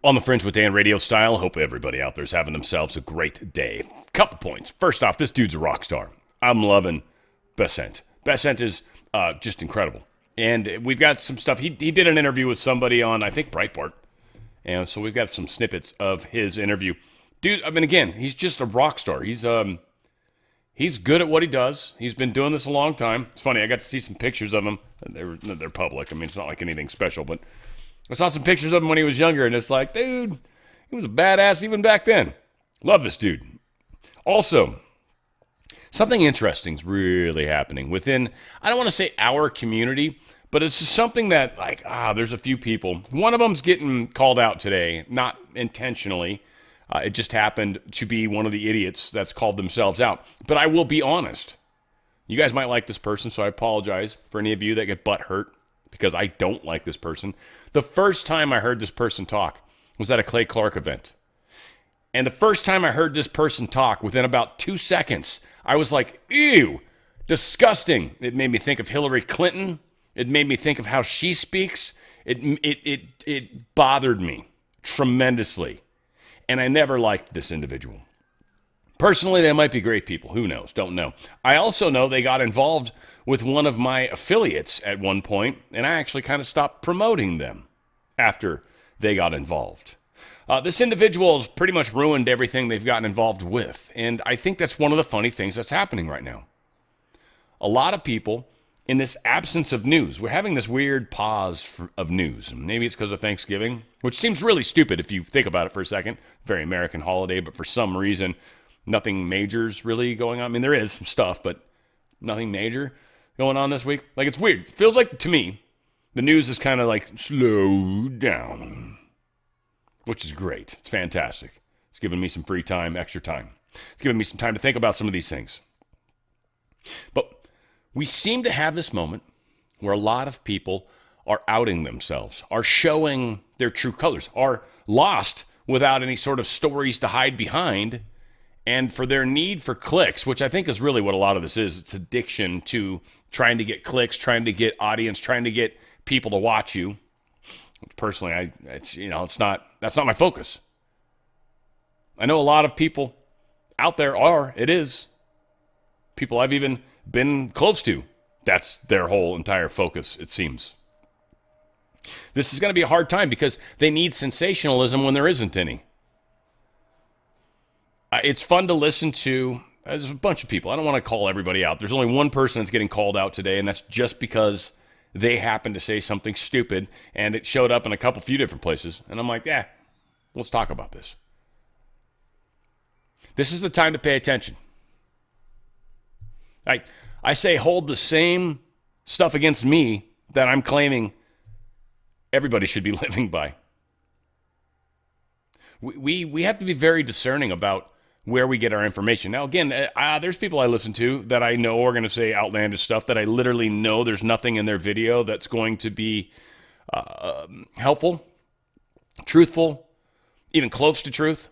On the Fringe with Dan RadioStyle. Hope everybody out there's having themselves a great day. Couple points. First off, this dude's a rock star. I'm loving Besant. Besant is just incredible. And we've got some stuff. He did an interview with somebody on, I think, Breitbart. And so we've got some snippets of his interview. Dude, I mean, again, he's just a rock star. He's good at what he does. He's been doing this a long time. It's funny, I got to see some pictures of him. They're public. I mean, it's not like anything special, but I saw some pictures of him when he was younger, and it's like, dude, he was a badass even back then. Love this dude. Also, something interesting is really happening within, I don't want to say our community, but it's something that, like, there's a few people. One of them's getting called out today, not intentionally. It just happened to be one of the idiots that's called themselves out. But I will be honest. You guys might like this person, so I apologize for any of you that get butt hurt because I don't like this person. The first time I heard this person talk was at a Clay Clark event. And the first time I heard this person talk, within about 2 seconds, I was like, ew, disgusting. It made me think of Hillary Clinton. It made me think of how she speaks. It bothered me tremendously. And I never liked this individual. Personally, they might be great people. Who knows? Don't know. I also know they got involved with one of my affiliates at one point, and I actually kind of stopped promoting them after they got involved. This individual has pretty much ruined everything they've gotten involved with, and I think that's one of the funny things that's happening right now. A lot of people, in this absence of news, we're having this weird pause of news. Maybe it's because of Thanksgiving, which seems really stupid if you think about it for a second. Very American holiday, but for some reason, nothing major's really going on. I mean, there is some stuff, but nothing major going on this week. Like, it's weird. It feels like, to me, the news is kind of like slow down, which is great. It's fantastic. It's giving me some free time, extra time. It's giving me some time to think about some of these things. But we seem to have this moment where a lot of people are outing themselves, are showing their true colors, are lost without any sort of stories to hide behind. And for their need for clicks, which I think is really what a lot of this is, it's addiction to trying to get clicks, trying to get audience, trying to get people to watch you. Personally, that's not my focus. I know a lot of people out there it is. People I've even been close to. That's their whole entire focus, it seems. This is going to be a hard time because they need sensationalism when there isn't any. It's fun to listen to. There's a bunch of people. I don't want to call everybody out. There's only one person that's getting called out today, and that's just because they happened to say something stupid, and it showed up in a few different places. And I'm like, let's talk about this. This is the time to pay attention. I say hold the same stuff against me that I'm claiming everybody should be living by. We have to be very discerning about where we get our information. Now, again, there's people I listen to that I know are going to say outlandish stuff that I literally know there's nothing in their video that's going to be helpful, truthful, even close to truth.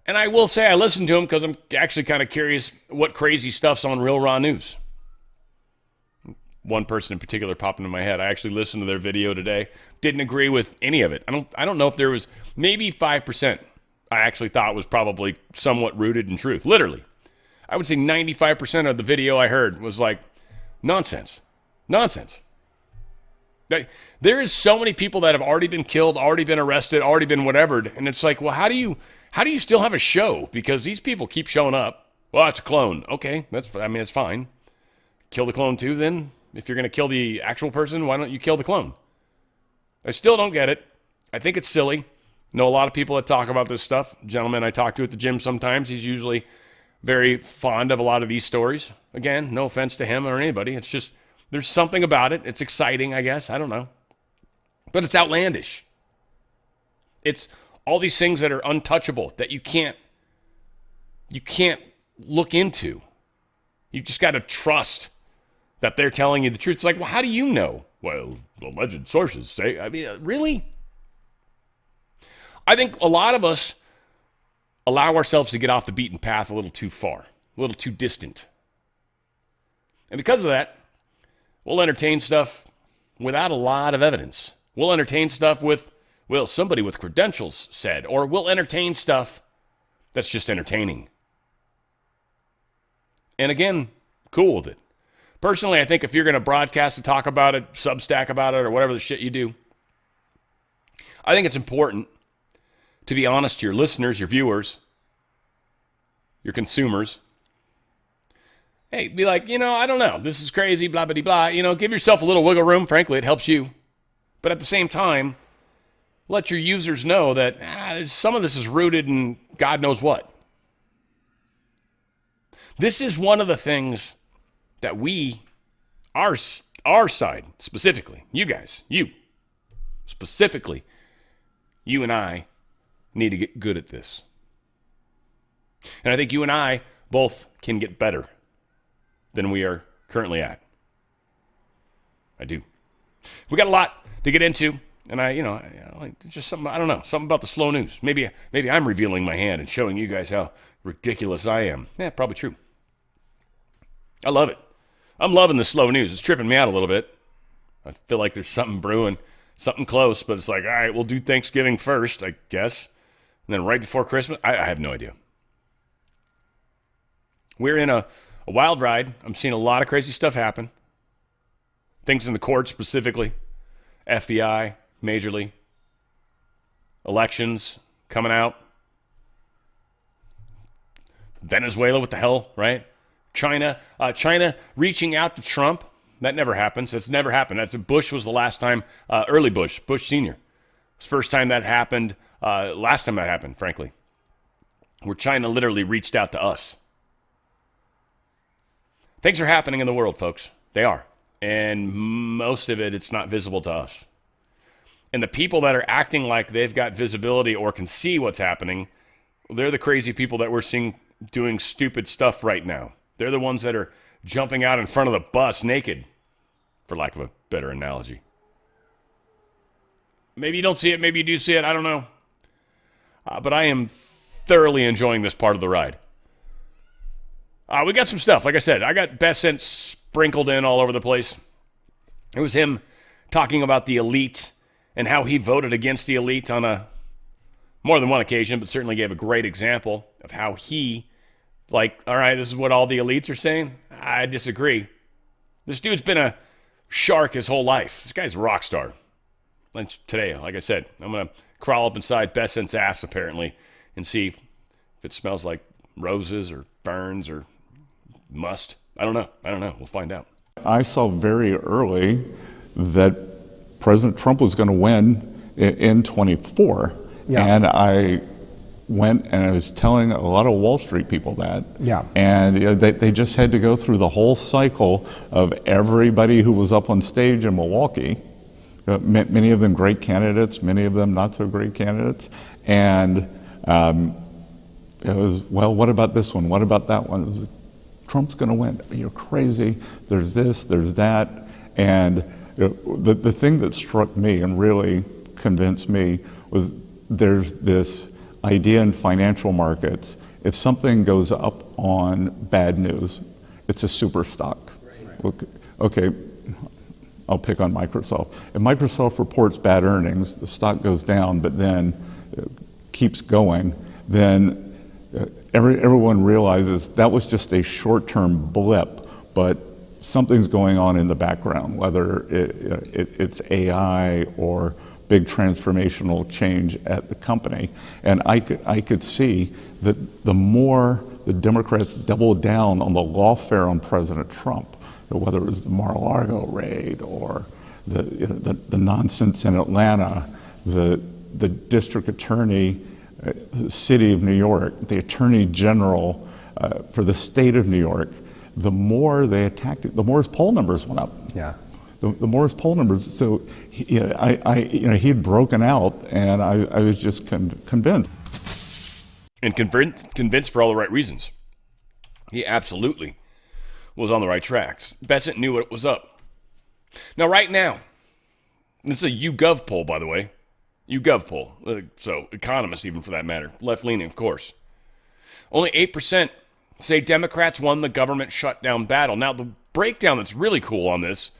And I will say I listen to them because I'm actually kind of curious what crazy stuff's on Real Raw News. One person in particular popped into my head. I actually listened to their video today. Didn't agree with any of it. I don't know if there was maybe 5%. I actually thought was probably somewhat rooted in truth. Literally. I would say 95% of the video I heard was like nonsense. Nonsense. There is so many people that have already been killed, already been arrested, already been whatevered, and it's like, well, how do you still have a show? Because these people keep showing up. Well, it's a clone. Okay, it's fine. Kill the clone too, then. If you're going to kill the actual person, why don't you kill the clone? I still don't get it. I think it's silly. Know a lot of people that talk about this stuff. Gentleman I talk to at the gym sometimes, he's usually very fond of a lot of these stories. Again, no offense to him or anybody. It's just, there's something about it. It's exciting, I guess. I don't know. But it's outlandish. It's all these things that are untouchable, that you can't look into. You just got to trust that they're telling you the truth. It's like, well, how do you know? Well, alleged sources say. I mean, really? I think a lot of us allow ourselves to get off the beaten path a little too far, a little too distant. And because of that, we'll entertain stuff without a lot of evidence. We'll entertain stuff with Well, somebody with credentials said, or we'll entertain stuff that's just entertaining. And again, cool with it. Personally, I think if you're going to broadcast and talk about it, Substack about it, or whatever the shit you do, I think it's important to be honest to your listeners, your viewers, your consumers. Hey, be like, I don't know. This is crazy, blah, blah, blah. Give yourself a little wiggle room. Frankly, it helps you. But at the same time, let your users know that some of this is rooted in God knows what. This is one of the things that we, our side specifically, you guys, you specifically, you and I need to get good at this. And I think you and I both can get better than we are currently at. I do. We got a lot to get into, and like just something, I don't know, something about the slow news. Maybe I'm revealing my hand and showing you guys how ridiculous I am. Yeah, probably true. I love it. I'm loving the slow news. It's tripping me out a little bit. I feel like there's something brewing, something close, but it's like, all right, we'll do Thanksgiving first, I guess. And then right before Christmas, I have no idea. We're in a wild ride. I'm seeing a lot of crazy stuff happen. Things in the court specifically. FBI, majorly. Elections coming out. Venezuela, what the hell, right? China reaching out to Trump. That never happens. That's never happened. Bush was the last time, early Bush Senior. It's the first time that happened, last time that happened, frankly, where China literally reached out to us. Things are happening in the world, folks. They are. And most of it's not visible to us. And the people that are acting like they've got visibility or can see what's happening, they're the crazy people that we're seeing doing stupid stuff right now. They're the ones that are jumping out in front of the bus naked, for lack of a better analogy. Maybe you don't see it, maybe you do see it, I don't know. But I am thoroughly enjoying this part of the ride. We got some stuff. Like I said, I got best sense sprinkled in all over the place. It was him talking about the elite and how he voted against the elite on more than one occasion, but certainly gave a great example of how he, all right, this is what all the elites are saying. I disagree. This dude's been a shark his whole life. This guy's a rock star. And today, like I said, I'm going to crawl up inside Best Sense ass, apparently, and see if it smells like roses or ferns or must. I don't know. We'll find out. I saw very early that President Trump was going to win in 24. Yeah. And I went and I was telling a lot of Wall Street people that. Yeah. And they just had to go through the whole cycle of everybody who was up on stage in Milwaukee. Many of them great candidates, many of them not so great candidates. And it was, well, what about this one? What about that one? It was, Trump's going to win. You're crazy. There's this, there's that. And the thing that struck me and really convinced me was there's this idea in financial markets, if something goes up on bad news, it's a super stock. Right. Okay, I'll pick on Microsoft. If Microsoft reports bad earnings, the stock goes down, but then keeps going, then everyone realizes that was just a short-term blip, but something's going on in the background, whether it's AI or big transformational change at the company. And I could see that the more the Democrats doubled down on the lawfare on President Trump, whether it was the Mar-a-Lago raid or the nonsense in Atlanta, the district attorney, the city of New York, the attorney general for the state of New York, the more they attacked it, the more his poll numbers went up. Yeah. The more his poll numbers. So he had broken out, and I was just convinced. And convinced for all the right reasons. He absolutely was on the right tracks. Bessent knew what was up. Now, right now, this is a YouGov poll, by the way. YouGov poll. So, economists, even for that matter. Left-leaning, of course. Only 8% say Democrats won the government shutdown battle. Now, the breakdown that's really cool on this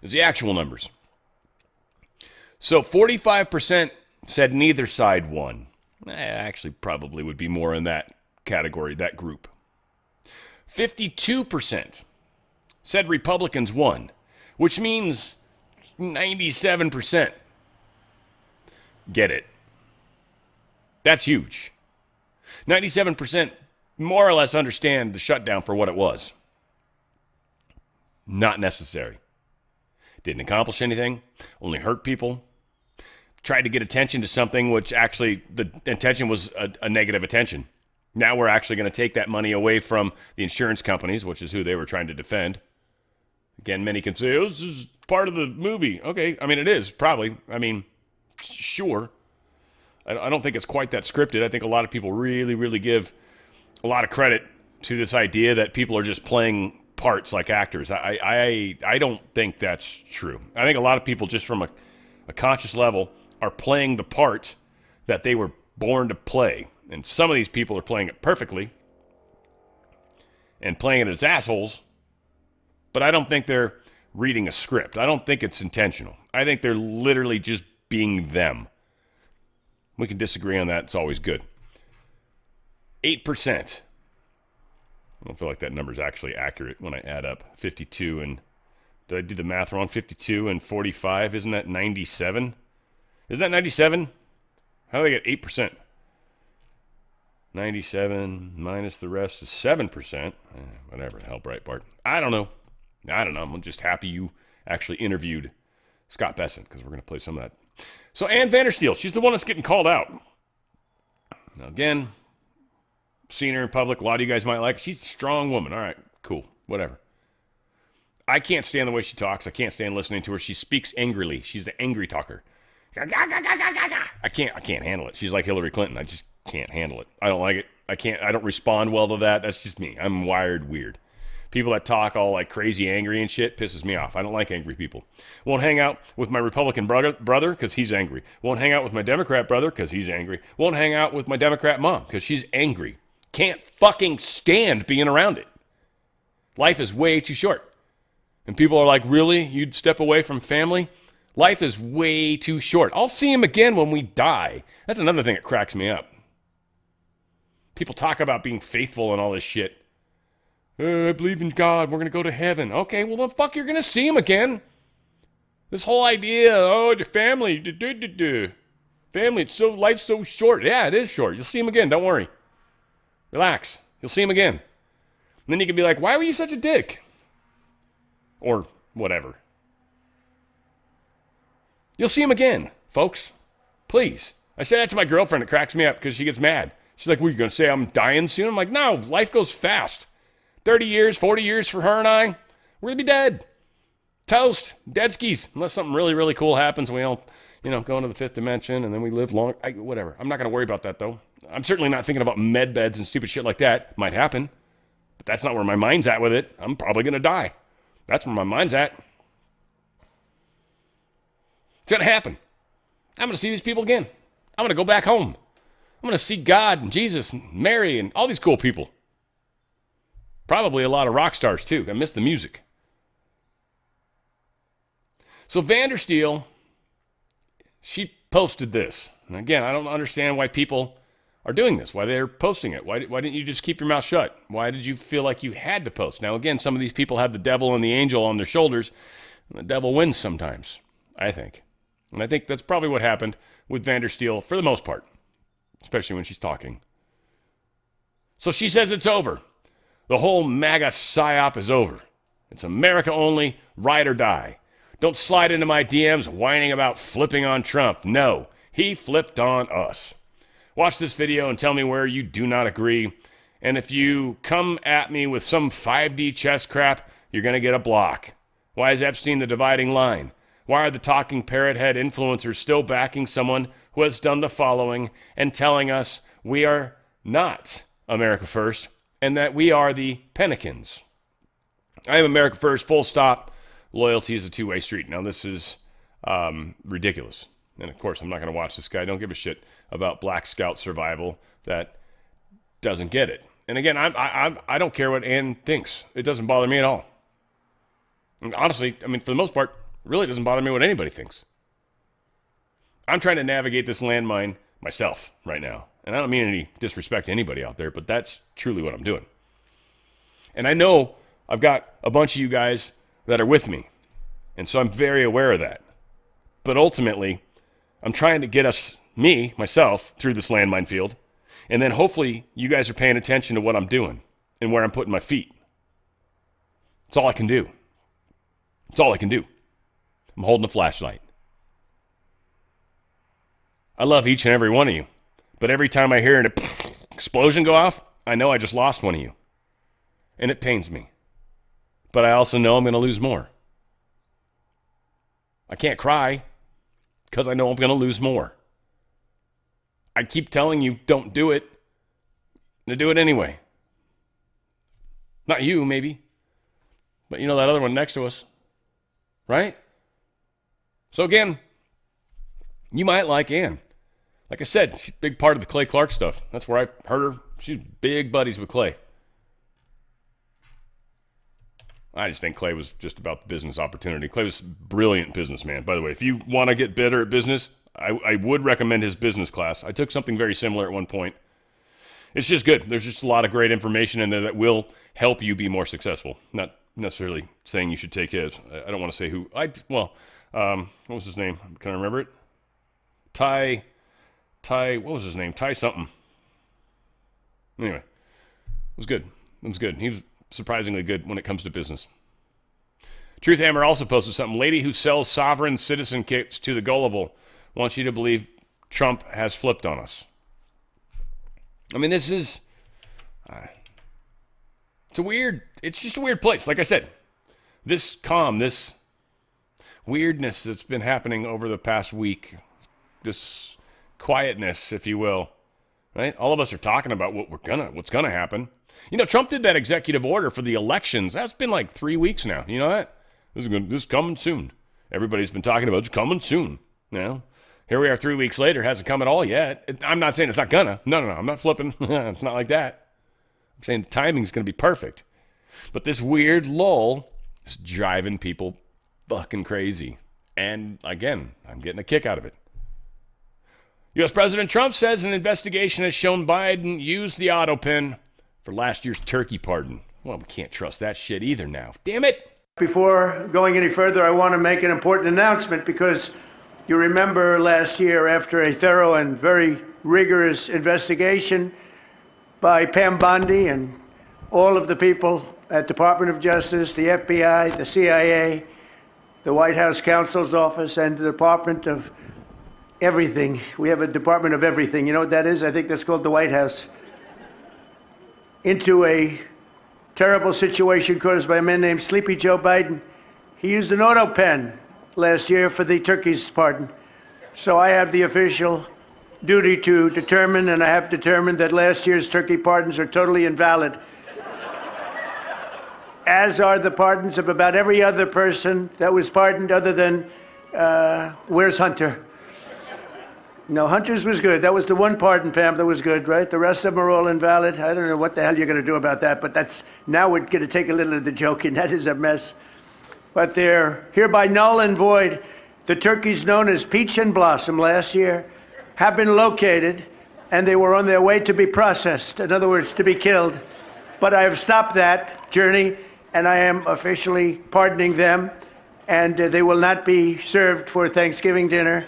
is the actual numbers. So 45% said neither side won. Actually, probably would be more in that category, that group. 52% said Republicans won, which means 97% get it. That's huge. 97% more or less understand the shutdown for what it was. Not necessary. Didn't accomplish anything, only hurt people. Tried to get attention to something which actually the intention was a negative attention. Now we're actually going to take that money away from the insurance companies, which is who they were trying to defend. Again, many can say, oh, this is part of the movie. Okay, I mean, it is, probably. I mean, sure. I don't think it's quite that scripted. I think a lot of people really, really give a lot of credit to this idea that people are just playing parts like actors. I don't think that's true. I think a lot of people, just from a conscious level, are playing the part that they were born to play. And some of these people are playing it perfectly and playing it as assholes, but I don't think they're reading a script. I don't think it's intentional. I think they're literally just being them. We can disagree on that. It's always good. 8%. I don't feel like that number's actually accurate when I add up 52 and... Did I do the math wrong? 52 and 45. Isn't that 97? Isn't that 97? How do they get 8%? 97 minus the rest is 7%. Whatever the hell, Breitbart. I don't know. I'm just happy you actually interviewed Scott Bessent, because we're going to play some of that. So Ann Vandersteel, she's the one that's getting called out. Now again, seen her in public. A lot of you guys might like her. She's a strong woman. All right, cool, whatever. I can't stand the way she talks. I can't stand listening to her. She speaks angrily. She's the angry talker. I can't handle it. She's like Hillary Clinton. I just can't handle it. I don't like it. I don't respond well to that. That's just me. I'm wired weird. People that talk all like crazy angry and shit pisses me off. I don't like angry people. Won't hang out with my Republican brother because he's angry. Won't hang out with my Democrat brother because he's angry. Won't hang out with my Democrat mom because she's angry. Can't fucking stand being around it. Life is way too short. And people are like, really? You'd step away from family? Life is way too short. I'll see him again when we die. That's another thing that cracks me up. People talk about being faithful and all this shit. I believe in God. We're going to go to heaven. Okay, well, then fuck, you're going to see him again. This whole idea, your family. Family, life's so short. Yeah, it is short. You'll see him again. Don't worry. Relax. You'll see him again. And then you can be like, why were you such a dick? Or whatever. You'll see him again, folks. Please. I say that to my girlfriend. It cracks me up because she gets mad. She's like, what, are you going to say I'm dying soon? I'm like, no, life goes fast. 30 years, 40 years for her and I, we're going to be dead. Toast. Dead skis. Unless something really, really cool happens. We all, go into the fifth dimension and then we live long. Whatever. I'm not going to worry about that, though. I'm certainly not thinking about med beds and stupid shit like that. Might happen. But that's not where my mind's at with it. I'm probably going to die. That's where my mind's at. It's going to happen. I'm going to see these people again. I'm going to go back home. I'm going to see God and Jesus and Mary and all these cool people. Probably a lot of rock stars, too. I miss the music. So Vandersteel, she posted this. And again, I don't understand why people are doing this, why they're posting it. Why didn't you just keep your mouth shut? Why did you feel like you had to post? Now, again, some of these people have the devil and the angel on their shoulders. And the devil wins sometimes, I think. And I think that's probably what happened with Vandersteel for the most part, especially when she's talking. So she says it's over. The whole MAGA psyop is over. It's America only, ride or die. Don't slide into my DMs whining about flipping on Trump. No, he flipped on us. Watch this video and tell me where you do not agree. And if you come at me with some 5D chess crap, you're going to get a block. Why is Epstein the dividing line? Why are the talking parrot head influencers still backing someone who has done the following and telling us we are not America first and that we are the Pennikins? I am America first, full stop. Loyalty is a two-way street. Now, this is ridiculous. And, of course, I'm not going to watch this guy. Don't give a shit about Black Scout survival that doesn't get it. And, again, I don't care what Ann thinks. It doesn't bother me at all. And honestly, I mean, for the most part, it really doesn't bother me what anybody thinks. I'm trying to navigate this landmine myself right now. And I don't mean any disrespect to anybody out there, but that's truly what I'm doing. And I know I've got a bunch of you guys that are with me. And so I'm very aware of that. But ultimately, I'm trying to get myself, through this landmine field. And then hopefully you guys are paying attention to what I'm doing and where I'm putting my feet. That's all I can do. That's all I can do. I'm holding a flashlight. I love each and every one of you. But every time I hear an explosion go off, I know I just lost one of you. And it pains me. But I also know I'm going to lose more. I can't cry because I know I'm going to lose more. I keep telling you, don't do it. I'm going to do it anyway. Not you, maybe. But you know that other one next to us. Right? So again, you might like Ann. Like I said, she's a big part of the Clay Clark stuff. That's where I heard her. She's big buddies with Clay. I just think Clay was just about the business opportunity. Clay was a brilliant businessman. By the way, if you want to get better at business, I would recommend his business class. I took something very similar at one point. It's just good. There's just a lot of great information in there that will help you be more successful. Not necessarily saying you should take his. I don't want to say who. What was his name? Can I remember it? Ty, what was his name? Ty something. Anyway, it was good. It was good. He was surprisingly good when it comes to business. Truth Hammer also posted something. Lady who sells sovereign citizen kits to the gullible wants you to believe Trump has flipped on us. I mean, this is... it's just a weird place. Like I said, this calm, this weirdness that's been happening over the past week, this quietness, if you will, right? All of us are talking about what's gonna happen. You know, Trump did that executive order for the elections. That's been like 3 weeks now. You know that? This is coming soon. Everybody's been talking about it's coming soon. You know? Here we are 3 weeks later. Hasn't come at all yet. I'm not saying it's not gonna. No. I'm not flipping. It's not like that. I'm saying the timing's gonna be perfect. But this weird lull is driving people fucking crazy. And again, I'm getting a kick out of it. U.S. President Trump says an investigation has shown Biden used the auto pen for last year's turkey pardon. Well, we can't trust that shit either now. Damn it! Before going any further, I want to make an important announcement because you remember last year, after a thorough and very rigorous investigation by Pam Bondi and all of the people at Department of Justice, the FBI, the CIA, the White House Counsel's Office, and the Department of Everything. We have a Department of Everything. You know what that is? I think that's called the White House. Into a terrible situation caused by a man named Sleepy Joe Biden. He used an auto pen last year for the turkey's pardon. So I have the official duty to determine, and I have determined that last year's turkey pardons are totally invalid, as are the pardons of about every other person that was pardoned other than, where's Hunter? No, Hunter's was good. That was the one pardon, Pam, that was good, right? The rest of them are all invalid. I don't know what the hell you're going to do about that, but now we're going to take a little of the joke, and that is a mess. But they're hereby null and void. The turkeys known as Peach and Blossom last year have been located, and they were on their way to be processed. In other words, to be killed. But I have stopped that journey, and I am officially pardoning them, and they will not be served for Thanksgiving dinner.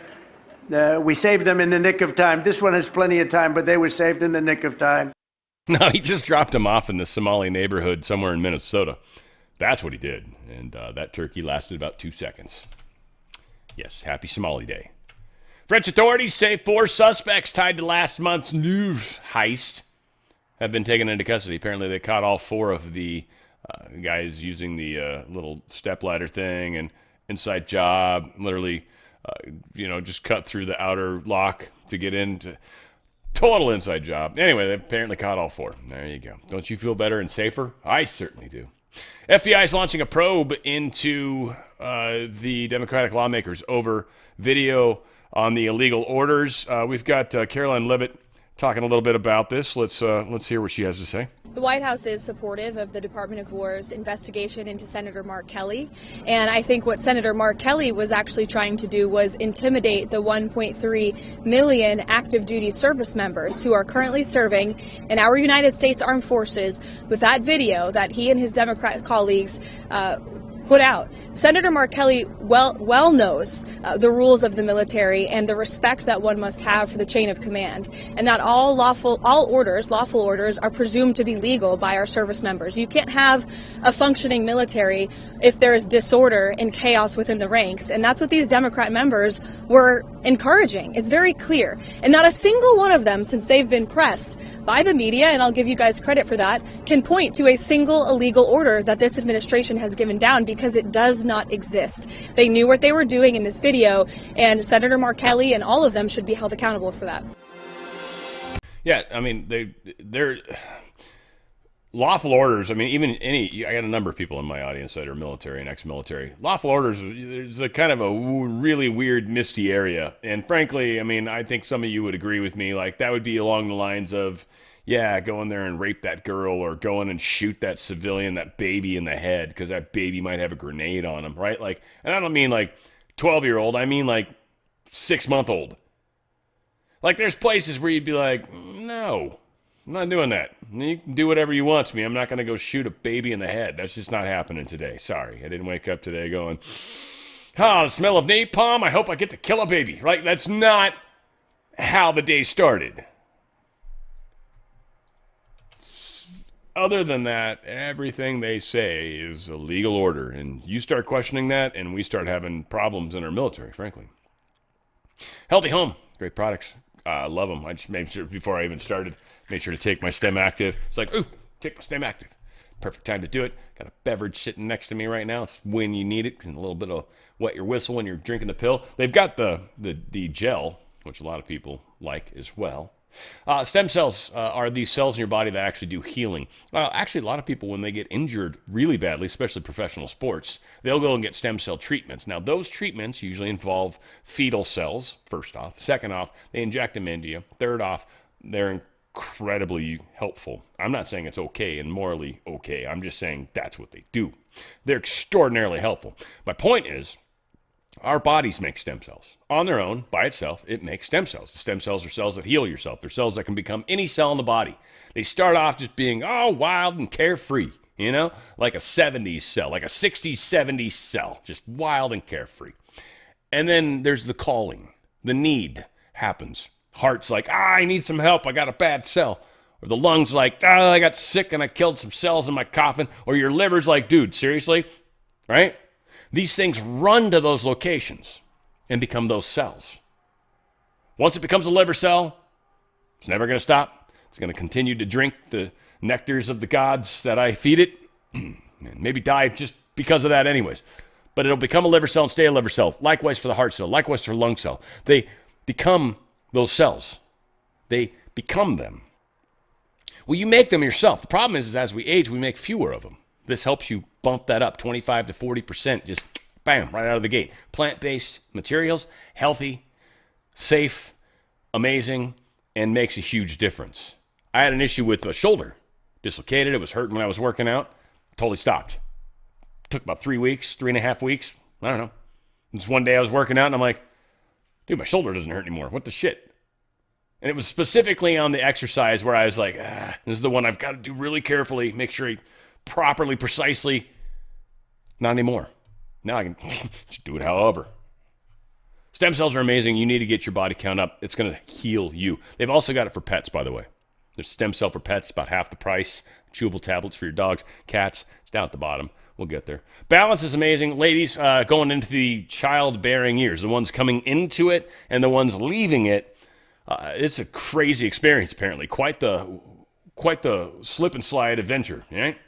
We saved them in the nick of time. This one has plenty of time, but they were saved in the nick of time. No, he just dropped them off in the Somali neighborhood somewhere in Minnesota. That's what he did. And that turkey lasted about 2 seconds. Yes, happy Somali Day. French authorities say 4 suspects tied to last month's news heist have been taken into custody. Apparently they caught all 4 of the guys using the little stepladder thing and inside job, literally... just cut through the outer lock to get into total inside job. Anyway, they apparently caught all 4. There you go. Don't you feel better and safer? I certainly do. FBI is launching a probe into the Democratic lawmakers over video on the illegal orders. We've got Caroline Levitt talking a little bit about this. Let's hear what she has to say. The White House is supportive of the Department of War's investigation into Senator Mark Kelly, and I think what Senator Mark Kelly was actually trying to do was intimidate the 1.3 million active duty service members who are currently serving in our United States Armed Forces with that video that he and his Democrat colleagues put out. Senator Mark Kelly well knows the rules of the military and the respect that one must have for the chain of command, and that all lawful orders are presumed to be legal by our service members. You can't have a functioning military if there is disorder and chaos within the ranks, and that's what these Democrat members were encouraging. It's very clear, and not a single one of them, since they've been pressed by the media, and I'll give you guys credit for that, can point to a single illegal order that this administration has given down, because it does not exist. They knew what they were doing in this video, and Senator Mark Kelly and all of them should be held accountable for that. Yeah, I mean, they're lawful orders. I mean, I got a number of people in my audience that are military and ex-military. Lawful orders is a kind of a really weird, misty area. And frankly, I mean, I think some of you would agree with me. Like, that would be along the lines of, yeah, go in there and rape that girl, or go in and shoot that civilian, that baby in the head, because that baby might have a grenade on him, right? Like, and I don't mean like 12-year-old, I mean like 6-month-old. Like, there's places where you'd be like, no, I'm not doing that. You can do whatever you want to me. I'm not going to go shoot a baby in the head. That's just not happening today. Sorry, I didn't wake up today going, the smell of napalm, I hope I get to kill a baby. Right? That's not how the day started. Other than that, everything they say is a legal order, and you start questioning that, and we start having problems in our military, frankly. Healthy Home, great products. I love them. I just made sure before I even started, made sure to take my STEM Active. It's like, ooh, take my STEM Active. Perfect time to do it. Got a beverage sitting next to me right now. It's when you need it, and a little bit of wet your whistle when you're drinking the pill. They've got the gel, which a lot of people like as well. Stem cells are these cells in your body that actually do healing. Actually, a lot of people, when they get injured really badly, especially professional sports, they'll go and get stem cell treatments. Now, those treatments usually involve fetal cells, first off. Second off, they inject them into you. Third off, they're incredibly helpful. I'm not saying it's okay and morally okay. I'm just saying that's what they do. They're extraordinarily helpful. My point is, our bodies make stem cells. On their own, by itself, it makes stem cells. The stem cells are cells that heal yourself. They're cells that can become any cell in the body. They start off just being, wild and carefree, like a 70s cell, like a 60s, 70s cell, just wild and carefree. And then there's the calling. The need happens. Heart's like, I need some help. I got a bad cell. Or the lungs like, I got sick and I killed some cells in my coffin. Or your liver's like, dude, seriously? Right? These things run to those locations and become those cells. Once it becomes a liver cell, it's never going to stop. It's going to continue to drink the nectars of the gods that I feed it, and maybe die just because of that anyways. But it'll become a liver cell and stay a liver cell. Likewise for the heart cell. Likewise for the lung cell. They become those cells. They become them. Well, you make them yourself. The problem is as we age, we make fewer of them. This helps you bump that up 25 to 40%, just bam, right out of the gate. Plant-based materials, healthy, safe, amazing, and makes a huge difference. I had an issue with my shoulder. Dislocated, it was hurting when I was working out. Totally stopped. Took about 3 weeks, 3.5 weeks. I don't know. Just one day I was working out and I'm like, dude, my shoulder doesn't hurt anymore. What the shit? And it was specifically on the exercise where I was like, this is the one I've got to do really carefully, make sure I properly, precisely. Not anymore. Now I can just do it however. Stem cells are amazing. You need to get your body count up. It's going to heal you. They've also got it for pets, by the way. There's stem cell for pets, about half the price. Chewable tablets for your dogs, cats. It's down at the bottom. We'll get there. Balance is amazing. Ladies, going into the childbearing years, the ones coming into it and the ones leaving it, it's a crazy experience, apparently. Quite the slip and slide adventure, right?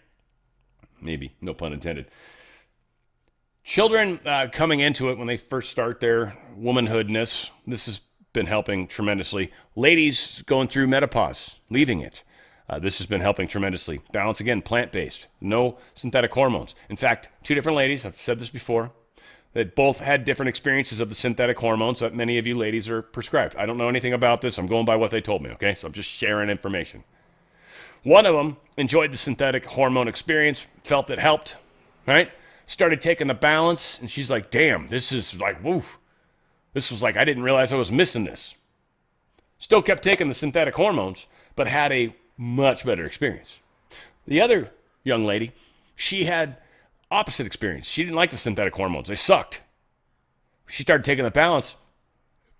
Maybe, no pun intended. Children coming into it when they first start their womanhoodness, this has been helping tremendously. Ladies going through menopause, leaving it. This has been helping tremendously. Balance, again, plant-based. No synthetic hormones. In fact, 2 different ladies, I've said this before, that both had different experiences of the synthetic hormones that many of you ladies are prescribed. I don't know anything about this. I'm going by what they told me, okay? So I'm just sharing information. One of them enjoyed the synthetic hormone experience, felt it helped, right? Started taking the balance, and she's like, damn, this is like, woof. This was like, I didn't realize I was missing this. Still kept taking the synthetic hormones, but had a much better experience. The other young lady, she had opposite experience. She didn't like the synthetic hormones. They sucked. She started taking the balance,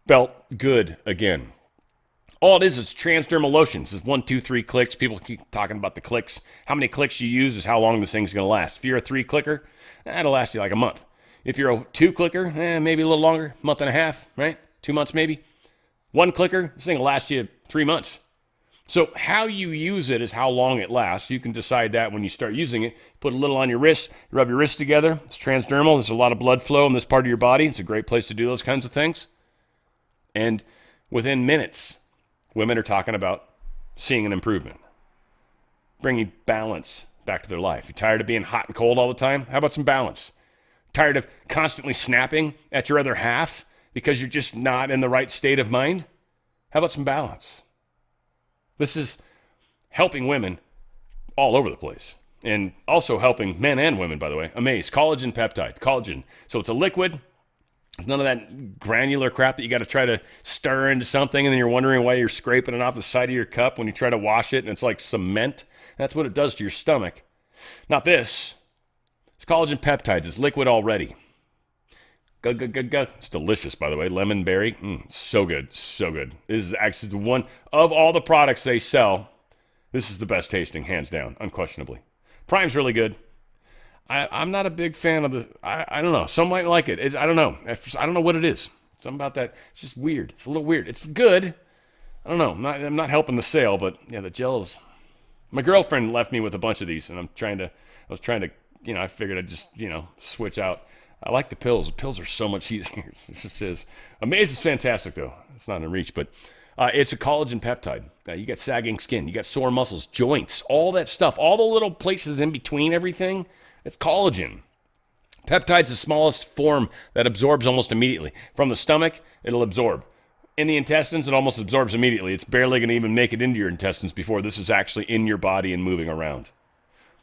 felt good again. All it is transdermal lotions. It's 1, 2, 3 clicks. People keep talking about the clicks. How many clicks you use is how long this thing's going to last. If you're a 3 clicker, that'll last you like a month. If you're a 2 clicker, maybe a little longer, month and a half, right? 2 months maybe. 1 clicker, this thing will last you 3 months. So how you use it is how long it lasts. You can decide that when you start using it. Put a little on your wrist, rub your wrists together. It's transdermal. There's a lot of blood flow in this part of your body. It's a great place to do those kinds of things. And within minutes, women are talking about seeing an improvement, bringing balance back to their life. You're tired of being hot and cold all the time? How about some balance? Tired of constantly snapping at your other half because you're just not in the right state of mind? How about some balance? This is helping women all over the place. And also helping men and women, by the way. Amaze. Collagen peptide. Collagen. So it's a liquid. None of that granular crap that you got to try to stir into something and then you're wondering why you're scraping it off the side of your cup when you try to wash it and it's like cement. That's what it does to your stomach. Not this. It's collagen peptides. It's liquid already. It's delicious, by the way. Lemon berry. So good. So good. This is actually the one of all the products they sell. This is the best tasting, hands down, unquestionably. Prime's really good. I'm not a big fan of the, I don't know. Some might like it. I don't know. I don't know what it is. Something about that. It's just weird. It's a little weird. It's good. I don't know. I'm not helping the sale, but yeah, the gels. My girlfriend left me with a bunch of these, and I was trying to, I figured I'd just, switch out. I like the pills. The pills are so much easier. It just is. Amaze is fantastic, though. It's not in reach, but it's a collagen peptide. You got sagging skin. You got sore muscles, joints, all that stuff. All the little places in between everything, it's collagen. Peptide's the smallest form that absorbs almost immediately. From the stomach, it'll absorb. In the intestines, it almost absorbs immediately. It's barely going to even make it into your intestines before this is actually in your body and moving around.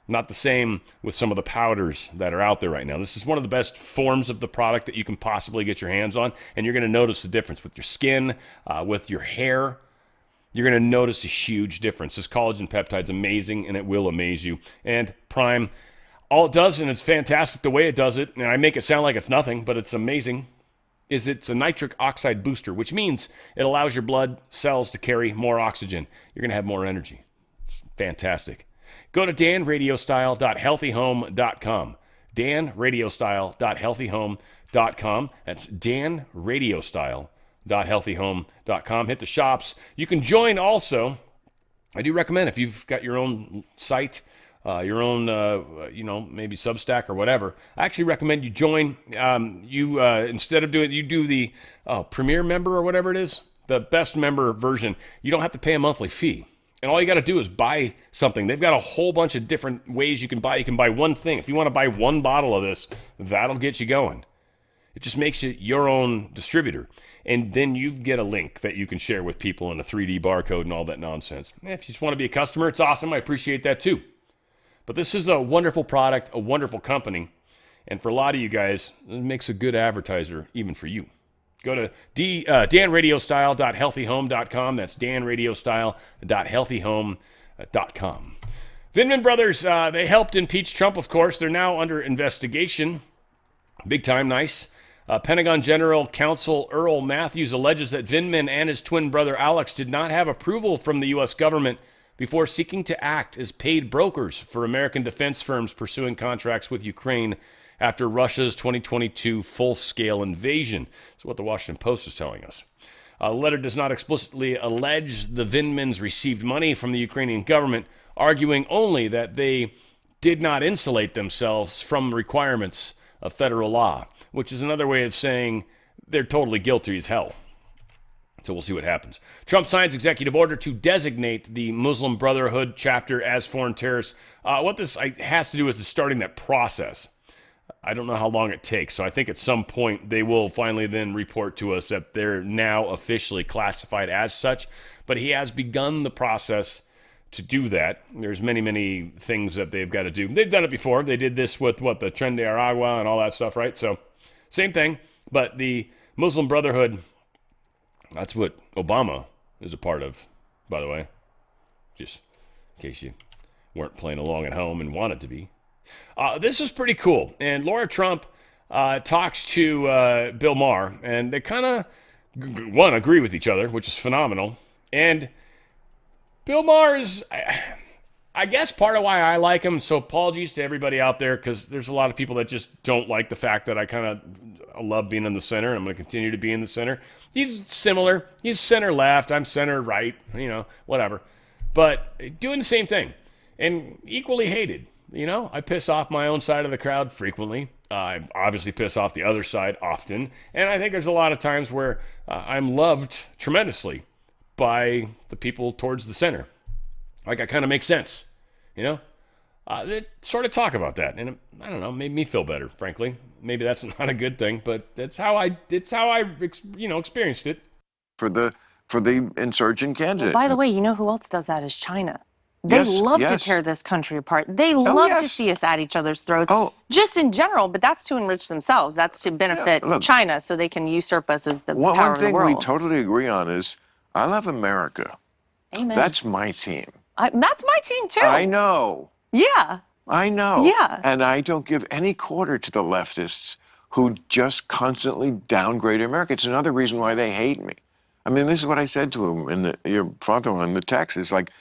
Not the same with some of the powders that are out there right now. This is one of the best forms of the product that you can possibly get your hands on, and you're going to notice the difference with your skin, with your hair. You're going to notice a huge difference. This collagen peptide's amazing, and it will amaze you. And Prime, all it does, and it's fantastic the way it does it, and I make it sound like it's nothing, but it's amazing, is it's a nitric oxide booster, which means it allows your blood cells to carry more oxygen. You're going to have more energy. It's fantastic. Go to danradiostyle.healthyhome.com. danradiostyle.healthyhome.com. That's danradiostyle.healthyhome.com. Hit the shops. You can join also. I do recommend if you've got your own site, your own, maybe Substack or whatever, I actually recommend you join. Instead of doing, you do the Premier member or whatever it is, the best member version. You don't have to pay a monthly fee. And all you got to do is buy something. They've got a whole bunch of different ways you can buy. You can buy one thing. If you want to buy one bottle of this, that'll get you going. It just makes you your own distributor. And then you get a link that you can share with people and a 3D barcode and all that nonsense. If you just want to be a customer, it's awesome. I appreciate that too. But this is a wonderful product, a wonderful company. And for a lot of you guys, it makes a good advertiser even for you. Go to danradiostyle.healthyhome.com. That's danradiostyle.healthyhome.com. Vindman Brothers, they helped impeach Trump, of course. They're now under investigation. Big time, nice. Pentagon General Counsel Earl Matthews alleges that Vindman and his twin brother Alex did not have approval from the U.S. government before seeking to act as paid brokers for American defense firms pursuing contracts with Ukraine after Russia's 2022 full-scale invasion. That's what the Washington Post is telling us. The letter does not explicitly allege the Vindmans received money from the Ukrainian government, arguing only that they did not insulate themselves from requirements of federal law, which is another way of saying they're totally guilty as hell. So we'll see what happens. Trump signs executive order to designate the Muslim Brotherhood chapter as foreign terrorists. What this has to do is starting that process. I don't know how long it takes. So I think at some point they will finally then report to us that they're now officially classified as such. But he has begun the process to do that. There's many, many things that they've got to do. They've done it before. They did this with, the Tren de Aragua and all that stuff, right? So same thing. But the Muslim Brotherhood, that's what Obama is a part of, by the way. Just in case you weren't playing along at home and wanted to be. This is pretty cool. And Laura Trump talks to Bill Maher, and they kind of, one, agree with each other, which is phenomenal. And Bill Maher is, I guess, part of why I like him. So apologies to everybody out there, because there's a lot of people that just don't like the fact that I kind of love being in the center, and I'm going to continue to be in the center. He's similar. He's center left. I'm center right, whatever. But doing the same thing, and equally hated. I piss off my own side of the crowd frequently. I obviously piss off the other side often. And I think there's a lot of times where I'm loved tremendously by the people towards the center. Like, I kind of make sense, They sort of talk about that. And I don't know, made me feel better, frankly. Maybe that's not a good thing, but it's how I experienced it. For the insurgent candidate. By the way, you know who else does that is China. They love to tear this country apart. They love to see us at each other's throats, just in general, but that's to enrich themselves. That's to benefit China so they can usurp us as the power of the world. One thing we totally agree on is I love America. Amen. That's my team. That's my team, too. I know. Yeah. I know. Yeah. And I don't give any quarter to the leftists who just constantly downgrade America. It's another reason why they hate me. I mean, this is what I said to him your father-in-law in the text. It's like,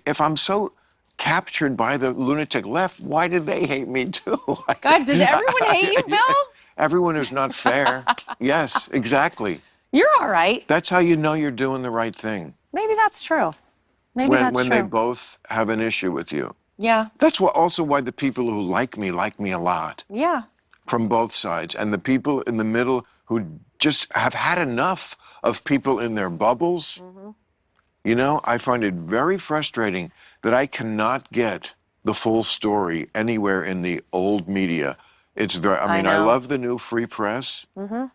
if I'm so captured by the lunatic left, why did they hate me too? God, does everyone hate you, Bill? Everyone who's not fair. Yes, exactly. You're all right. That's how you know you're doing the right thing. Maybe that's true. Maybe when that's true. they both have an issue with you. Yeah. That's also why the people who like me a lot. Yeah. From both sides. And the people in the middle who just have had enough of people in their bubbles. Mm-hmm. I find it very frustrating that I cannot get the full story anywhere in the old media. It's I love the new Free Press. Mm-hmm.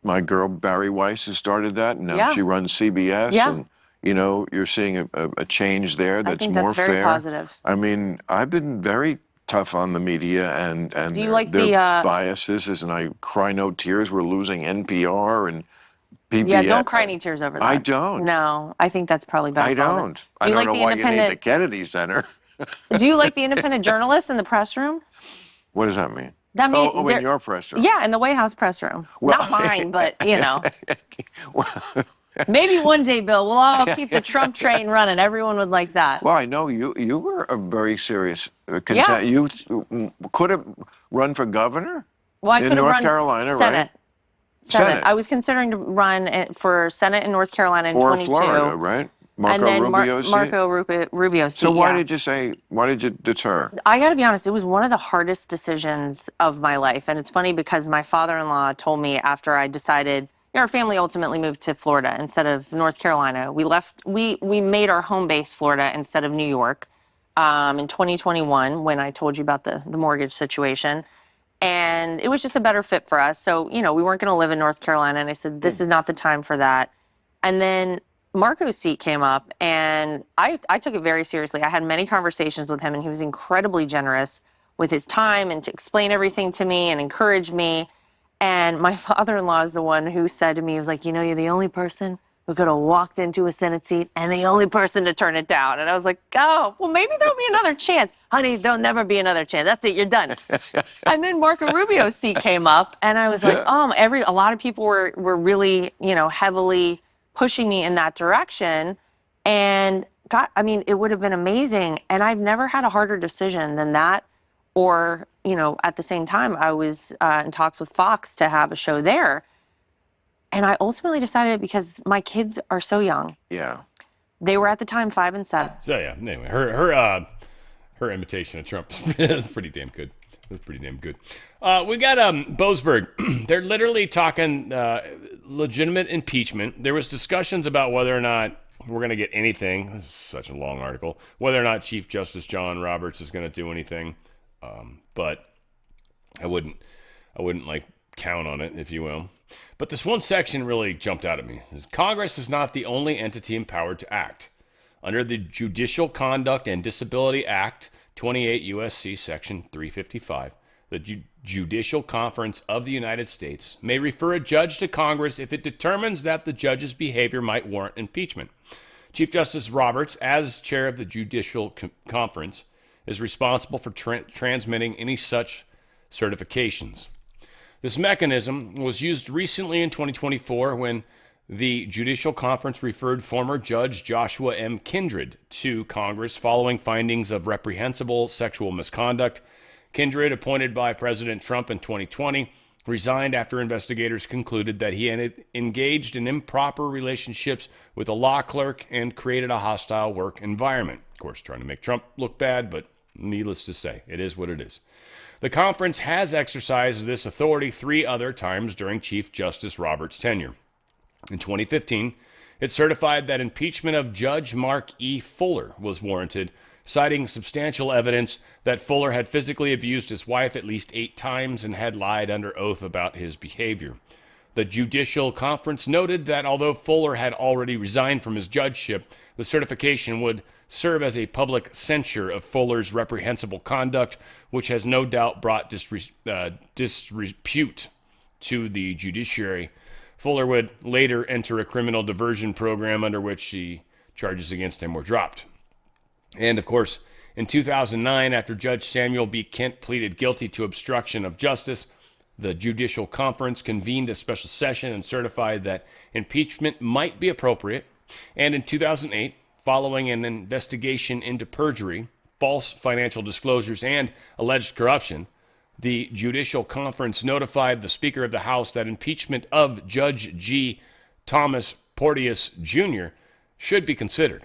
My girl Barry Weiss has started that, and now she runs CBS. Yeah. And, you're seeing a change there that's more fair. Very positive. I mean, I've been very tough on the media and Do you like their biases, and I cry no tears. We're losing NPR and PBS. Yeah, don't cry any tears over that. I don't. No, I think that's probably better. I don't. I don't know why you need the Kennedy Center. Do you like the independent journalists in the press room? What does that mean? That means in your press room? Yeah, in the White House press room. Well, not mine, but maybe one day, Bill, we'll all keep the Trump train running. Everyone would like that. Well, I know you were a very serious contender. You could have run for governor in North Carolina, Senate. right? Senate. I was considering to run for Senate in North Carolina in 22. Or Florida, right? Marco Rubio's seat. So why did you deter? I got to be honest, it was one of the hardest decisions of my life. And it's funny because my father-in-law told me after I decided, our family ultimately moved to Florida instead of North Carolina. We made our home base Florida instead of New York in 2021 when I told you about the mortgage situation. And it was just a better fit for us. So, we weren't going to live in North Carolina. And I said, this is not the time for that. And then Marco's seat came up, and I took it very seriously. I had many conversations with him, and he was incredibly generous with his time and to explain everything to me and encourage me. And my father-in-law is the one who said to me, he was like, you're the only person who could have walked into a Senate seat and the only person to turn it down. And I was like, oh, well, maybe there'll be another chance. Honey, there'll never be another chance. That's it. You're done. And then Marco Rubio's seat came up, and I was like, a lot of people were really, heavily pushing me in that direction. And it would have been amazing. And I've never had a harder decision than that. Or, at the same time, I was in talks with Fox to have a show there. And I ultimately decided because my kids are so young. Yeah. They were at the time 5 and 7. So yeah, anyway, her imitation of Trump is pretty damn good. It was pretty damn good. We got Boasberg. They're literally talking legitimate impeachment. There was discussions about whether or not we're going to get anything. This is such a long article. Whether or not Chief Justice John Roberts is going to do anything. But I wouldn't like count on it, if you will. But this one section really jumped out at me. Congress is not the only entity empowered to act. Under the Judicial Conduct and Disability Act, 28 U.S.C. Section 355, the Judicial Conference of the United States may refer a judge to Congress if it determines that the judge's behavior might warrant impeachment. Chief Justice Roberts, as chair of the Judicial Conference, is responsible for transmitting any such certifications. This mechanism was used recently in 2024 when the Judicial Conference referred former Judge Joshua M. Kindred to Congress following findings of reprehensible sexual misconduct. Kindred, appointed by President Trump in 2020, resigned after investigators concluded that he had engaged in improper relationships with a law clerk and created a hostile work environment. Of course, trying to make Trump look bad, but needless to say, it is what it is. The conference has exercised this authority 3 other times during Chief Justice Roberts' tenure. In 2015, it certified that impeachment of Judge Mark E. Fuller was warranted, citing substantial evidence that Fuller had physically abused his wife at least 8 times and had lied under oath about his behavior. The Judicial Conference noted that although Fuller had already resigned from his judgeship, the certification would serve as a public censure of Fuller's reprehensible conduct, which has no doubt brought disrepute to the judiciary. Fuller would later enter a criminal diversion program under which the charges against him were dropped. And of course, in 2009, after Judge Samuel B. Kent pleaded guilty to obstruction of justice, the Judicial Conference convened a special session and certified that impeachment might be appropriate. And in 2008, following an investigation into perjury, false financial disclosures, and alleged corruption, the Judicial Conference notified the Speaker of the House that impeachment of Judge G. Thomas Porteous Jr. should be considered.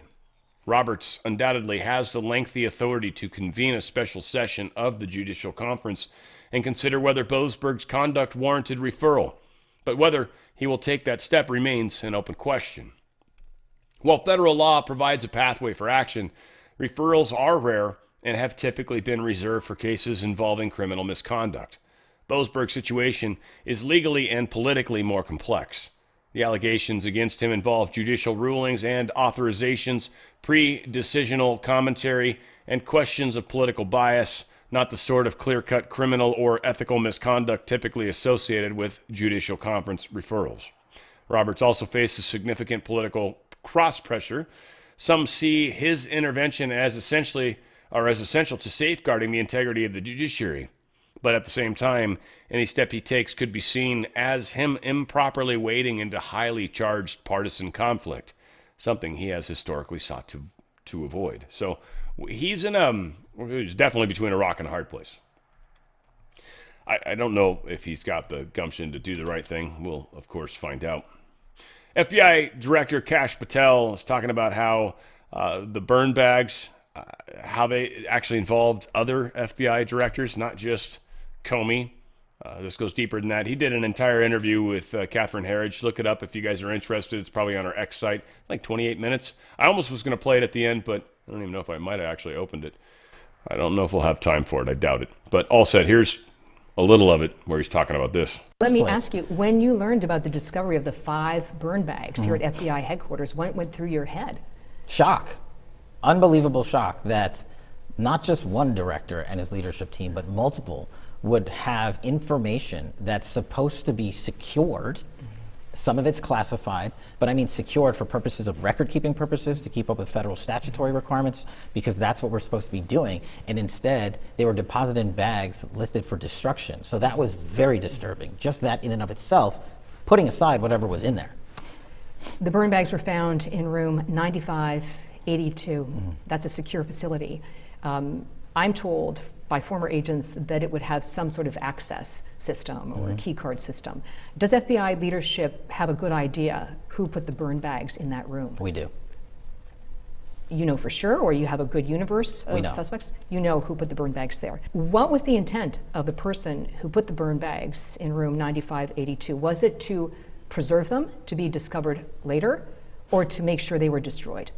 Roberts undoubtedly has the lengthy authority to convene a special session of the Judicial Conference and consider whether Boasberg's conduct warranted referral, but whether he will take that step remains an open question. While federal law provides a pathway for action, referrals are rare and have typically been reserved for cases involving criminal misconduct. Boasberg's situation is legally and politically more complex. The allegations against him involve judicial rulings and authorizations, pre-decisional commentary, and questions of political bias, not the sort of clear-cut criminal or ethical misconduct typically associated with Judicial Conference referrals. Roberts also faces significant political cross-pressure. Some see his intervention as essential to safeguarding the integrity of the judiciary. But at the same time, any step he takes could be seen as him improperly wading into highly charged partisan conflict, something he has historically sought to avoid. So he's definitely between a rock and a hard place. I don't know if he's got the gumption to do the right thing. We'll, of course, find out. FBI Director Kash Patel is talking about how the burn bags, how they actually involved other FBI directors, not just Comey. This goes deeper than that. He did an entire interview with Catherine Herridge. Look it up if you guys are interested. It's probably on our X site, like 28 minutes. I almost was going to play it at the end, but I don't even know if I might have actually opened it. I don't know if we'll have time for it. I doubt it. But all said, here's a little of it where he's talking about this. Let me ask you, when you learned about the discovery of the 5 burn bags here at FBI headquarters, what went through your head? Shock. Unbelievable shock that not just one director and his leadership team, but multiple would have information that's supposed to be secured. Some of it's classified, but I mean secured for purposes of record-keeping purposes to keep up with federal statutory requirements, because that's what we're supposed to be doing. And instead, they were deposited in bags listed for destruction. So that was very disturbing. Just that in and of itself, putting aside whatever was in there. The burn bags were found in room 9582. That's a secure facility. I'm told by former agents that it would have some sort of access system or a key card system. Does FBI leadership have a good idea who put the burn bags in that room? We do. You know for sure, or you have a good universe of suspects? You know who put the burn bags there. What was the intent of the person who put the burn bags in room 9582? Was it to preserve them, to be discovered later, or to make sure they were destroyed?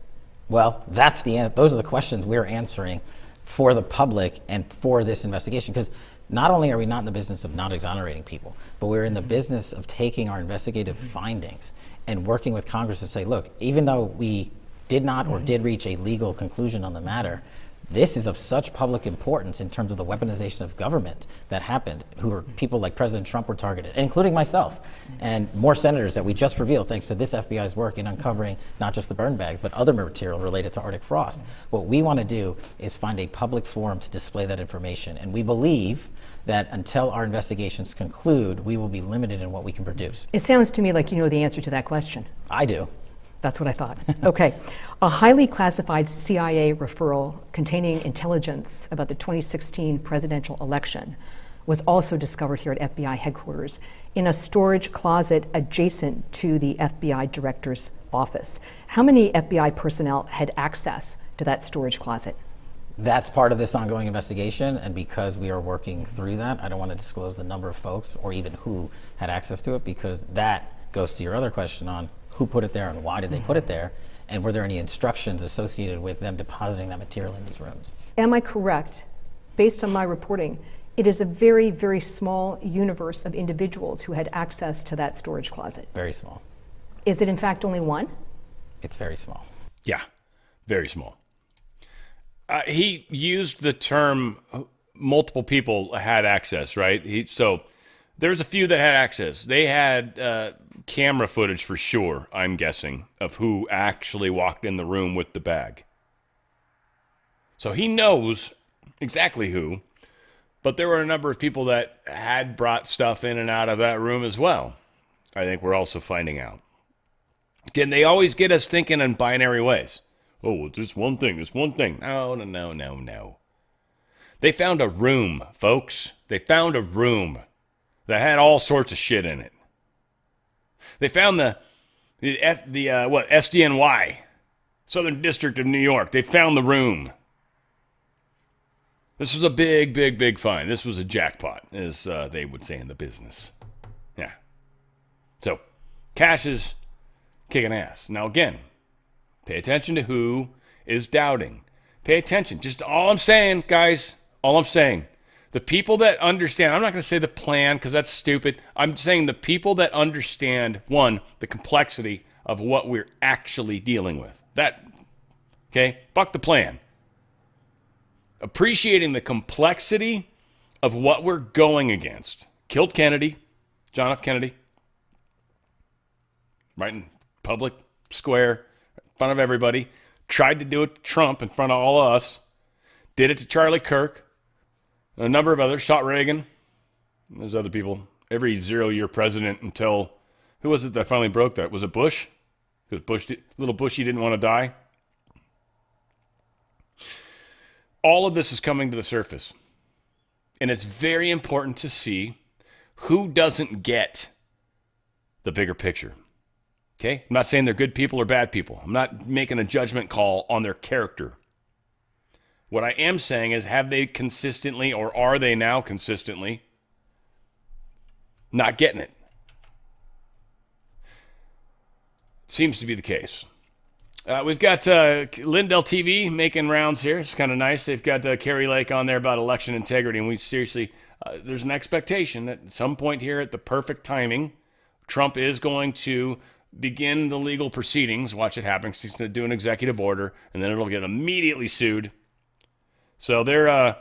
Well, those are the questions we're answering for the public and for this investigation, because not only are we not in the business of not exonerating people, but we're in the business of taking our investigative findings and working with Congress to say, look, even though we did not or did reach a legal conclusion on the matter, this is of such public importance in terms of the weaponization of government that happened, who are people like President Trump were targeted, including myself and more senators that we just revealed thanks to this FBI's work in uncovering not just the burn bag, but other material related to Arctic frost. What we want to do is find a public forum to display that information. And we believe that until our investigations conclude, we will be limited in what we can produce. It sounds to me like you know the answer to that question. I do. That's what I thought. Okay. A highly classified CIA referral containing intelligence about the 2016 presidential election was also discovered here at FBI headquarters in a storage closet adjacent to the FBI director's office. How many FBI personnel had access to that storage closet? That's part of this ongoing investigation, and because we are working through that, I don't want to disclose the number of folks or even who had access to it, because that goes to your other question on who put it there and why did they put it there, and were there any instructions associated with them depositing that material in these rooms. Am I correct, based on my reporting, it is a very, very small universe of individuals who had access to that storage closet? Very small. Is it in fact only one? It's very small. Yeah, very small. He used the term multiple people had access, right? So there's a few that had access. They had camera footage for sure, I'm guessing, of who actually walked in the room with the bag. So he knows exactly who, but there were a number of people that had brought stuff in and out of that room as well. I think we're also finding out. Again, they always get us thinking in binary ways. Oh, it's just one thing, it's one thing. No. They found a room, folks. They found a room that had all sorts of shit in it. They found the SDNY, Southern District of New York. They found the room. This was a big find. This was a jackpot, as they would say in the business. Yeah. So, cash is kicking ass. Now, again, pay attention to who is doubting. Pay attention. Just all I'm saying, guys, all I'm saying. The people that understand, I'm not going to say the plan because that's stupid. I'm saying the people that understand, one, the complexity of what we're actually dealing with. That, okay? Fuck the plan. Appreciating the complexity of what we're going against. Killed Kennedy, John F. Kennedy, right in public square, in front of everybody. Tried to do it to Trump in front of all of us. Did it to Charlie Kirk. A number of others. Shot Reagan. There's other people. Every 0-year president until, who was it that finally broke that? Was it Bush? Because little Bushy didn't want to die. All of this is coming to the surface. And it's very important to see who doesn't get the bigger picture. Okay? I'm not saying they're good people or bad people. I'm not making a judgment call on their character. What I am saying is, have they consistently, or are they now consistently, not getting it? Seems to be the case. We've got Lindell TV making rounds here. It's kind of nice. They've got Carrie Lake on there about election integrity, and we seriously, there's an expectation that at some point here at the perfect timing, Trump is going to begin the legal proceedings. Watch it happen. He's going to do an executive order, and then it'll get immediately sued. So they're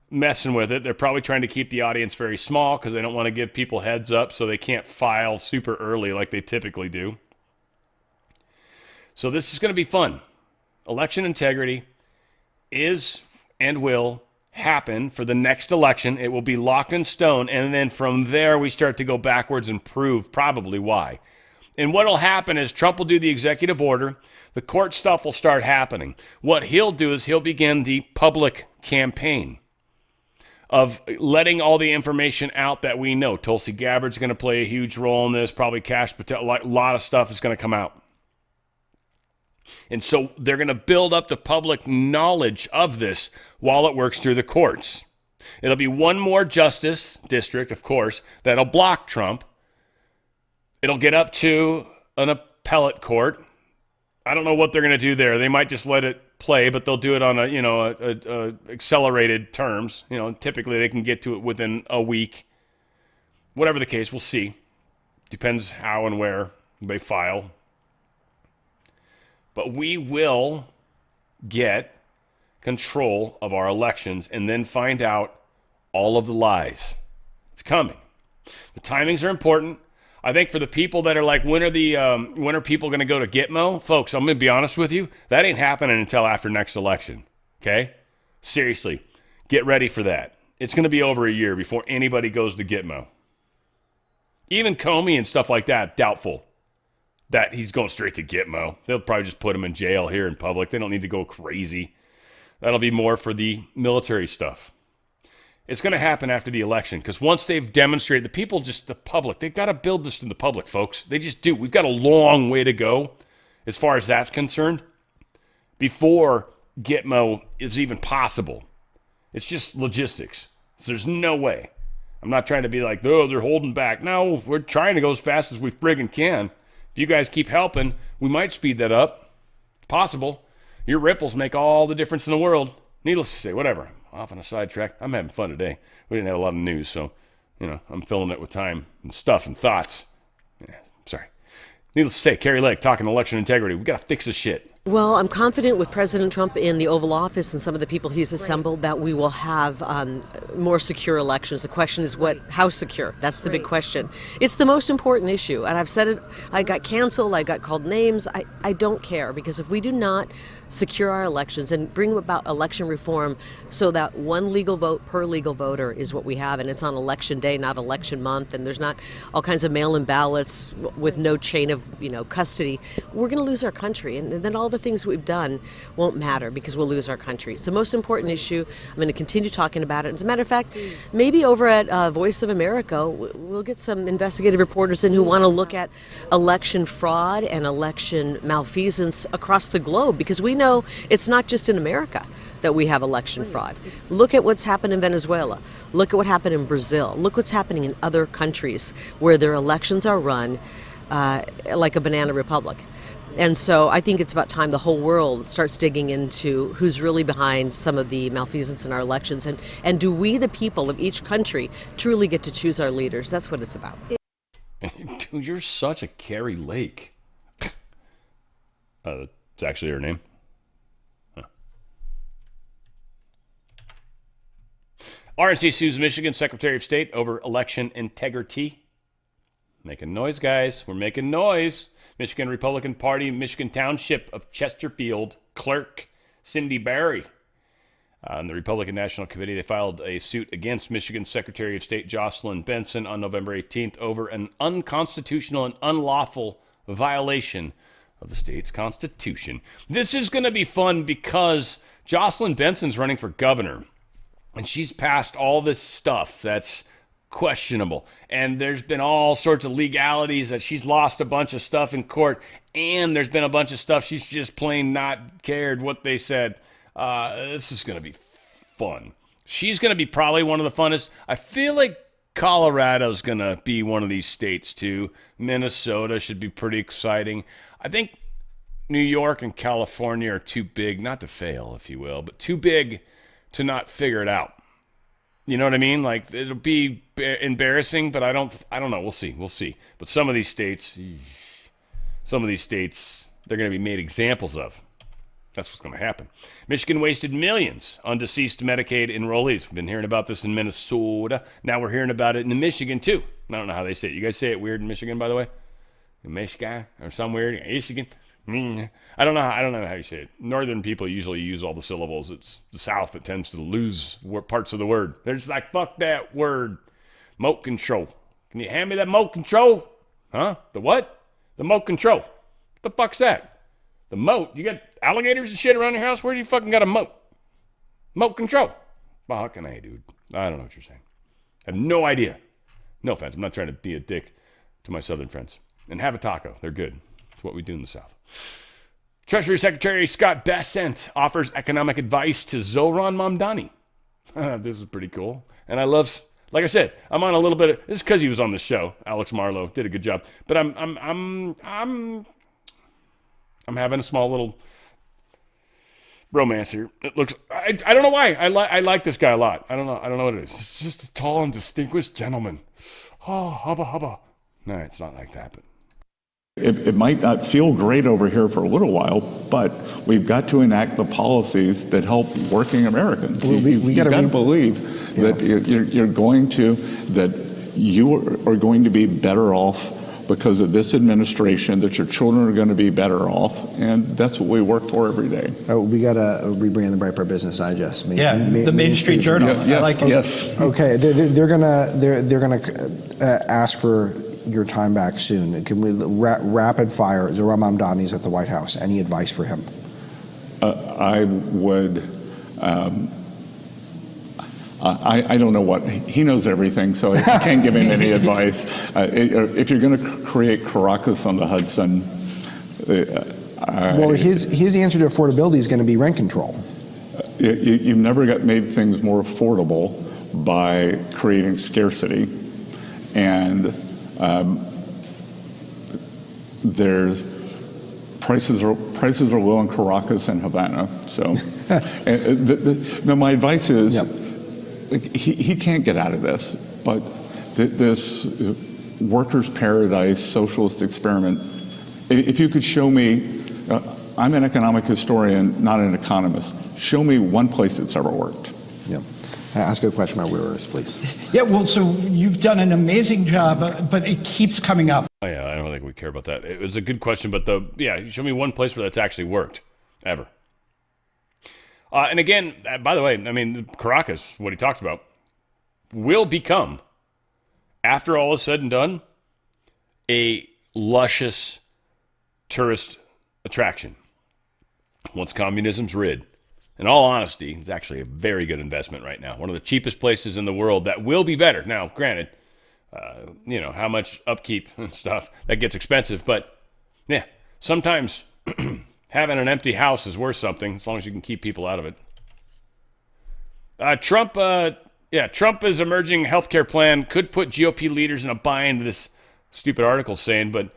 messing with it. They're probably trying to keep the audience very small because they don't want to give people heads up so they can't file super early like they typically do. So this is going to be fun. Election integrity is and will happen for the next election. It will be locked in stone, and then from there we start to go backwards and prove probably why. And what will happen is Trump will do the executive order. The court stuff will start happening. What he'll do is he'll begin the public campaign of letting all the information out that we know. Tulsi Gabbard's going to play a huge role in this. Probably Kash Patel. A lot of stuff is going to come out. And so they're going to build up the public knowledge of this while it works through the courts. It'll be one more justice district, of course, that'll block Trump. It'll get up to an appellate court. I don't know what they're going to do there. They might just let it play, but they'll do it on a accelerated terms. Typically they can get to it within a week. Whatever the case, we'll see. Depends how and where they file. But we will get control of our elections and then find out all of the lies. It's coming. The timings are important. I think for the people that are like, when are people going to go to Gitmo? Folks, I'm going to be honest with you. That ain't happening until after next election. Okay? Seriously, get ready for that. It's going to be over a year before anybody goes to Gitmo. Even Comey and stuff like that, doubtful that he's going straight to Gitmo. They'll probably just put him in jail here in public. They don't need to go crazy. That'll be more for the military stuff. It's going to happen after the election because once they've demonstrated, the public, they've got to build this to the public, folks. They just do. We've got a long way to go as far as that's concerned before Gitmo is even possible. It's just logistics. So there's no way. I'm not trying to be like, oh, they're holding back. No, we're trying to go as fast as we friggin' can. If you guys keep helping, we might speed that up. It's possible. Your ripples make all the difference in the world. Needless to say, whatever. Off on a sidetrack. I'm having fun today. We didn't have a lot of news, so, I'm filling it with time and stuff and thoughts. Yeah, sorry. Needless to say, Carrie Lake talking election integrity. We got to fix this shit. Well, I'm confident with President Trump in the Oval Office and some of the people he's assembled that we will have more secure elections. The question is how secure? That's the big question. It's the most important issue. And I've said it, I got canceled, I got called names. I don't care because if we do not secure our elections and bring about election reform so that one legal vote per legal voter is what we have, and it's on election day, not election month, and there's not all kinds of mail-in ballots with no chain of custody, we're going to lose our country, and then all the things we've done won't matter because we'll lose our country. It's the most important issue. I'm going to continue talking about it. As a matter of fact, maybe over at Voice of America, we'll get some investigative reporters in who want to look at election fraud and election malfeasance across the globe because we know it's not just in America that we have election fraud. Look at what's happened in Venezuela. Look at what happened in Brazil. Look what's happening in other countries where their elections are run like a banana republic. And so I think it's about time the whole world starts digging into who's really behind some of the malfeasance in our elections. And do we, the people of each country, truly get to choose our leaders? That's what it's about. Dude, you're such a Carrie Lake. It's actually her name. RNC sues Michigan Secretary of State over election integrity. Making noise, guys. We're making noise. Michigan Republican Party, Michigan Township of Chesterfield clerk Cindy Barry. On the Republican National Committee, they filed a suit against Michigan Secretary of State Jocelyn Benson on November 18th over an unconstitutional and unlawful violation of the state's constitution. This is going to be fun because Jocelyn Benson's running for governor. And she's passed all this stuff that's questionable. And there's been all sorts of legalities that she's lost a bunch of stuff in court. And there's been a bunch of stuff she's just plain not cared what they said. This is going to be fun. She's going to be probably one of the funnest. I feel like Colorado's going to be one of these states too. Minnesota should be pretty exciting. I think New York and California are too big, not to fail, if you will, but too big to not figure it out. You know what I mean? Like, it'll be embarrassing, but I don't know. We'll see. But some of these states, they're going to be made examples of. That's what's going to happen. Michigan wasted millions on deceased Medicaid enrollees. We've been hearing about this in Minnesota. Now we're hearing about it in Michigan, too. I don't know how they say it. You guys say it weird in Michigan, by the way? In Michigan or some weird? Michigan? I don't know how you say it. Northern people usually use all the syllables. It's the South that tends to lose parts of the word. They're just like, fuck that word. Moat control. Can you hand me that moat control? Huh? The what? The moat control. What the fuck's that? The moat? You got alligators and shit around your house? Where do you fucking got a moat? Moat control. Fucking A, dude. I don't know what you're saying. I have no idea. No offense. I'm not trying to be a dick to my southern friends. And have a taco. They're good. It's what we do in the South. Treasury Secretary Scott Bessent offers economic advice to Zohran Mamdani. This is pretty cool. And I love, like I said, I'm on a little bit of, this is because he was on the show. Alex Marlowe did a good job. But I'm having a small little romance here. It looks. I don't know why. I like this guy a lot. I don't know what it is. It's just a tall and distinguished gentleman. Oh, hubba hubba. No, it's not like that. But It might not feel great over here for a little while, but we've got to enact the policies that help working Americans. You've got to believe that you're going to, that you are going to be better off because of this administration, that your children are going to be better off, and that's what we work for every day. We got to rebrand the Breitbart Business Digest. The Main Street Journal. Yes. Okay, they're gonna ask for your time back soon. Can we rapid fire? Zohran Mamdani's at the White House. Any advice for him? I would. I don't know what he knows everything, so I can't give him any advice. If you're going to create Caracas on the Hudson, well, his answer to affordability is going to be rent control. You've never made things more affordable by creating scarcity, and there's prices are low in Caracas and Havana. So, my advice is. Yep. He can't get out of this, but this workers' paradise socialist experiment, if you could show me, I'm an economic historian, not an economist, show me one place it's ever worked. Yeah. Ask a question about Where's, please. Yeah, well, so you've done an amazing job, but it keeps coming up. Oh, yeah, I don't think we care about that. It was a good question, but show me one place where that's actually worked, ever. And again, by the way, I mean, Caracas, what he talks about, will become, after all is said and done, a luscious tourist attraction. Once communism's rid. In all honesty, it's actually a very good investment right now. One of the cheapest places in the world that will be better. Now, granted, how much upkeep and stuff, that gets expensive, but yeah, sometimes having an empty house is worth something as long as you can keep people out of it. Trump's emerging healthcare plan could put GOP leaders in a bind, this stupid article saying, but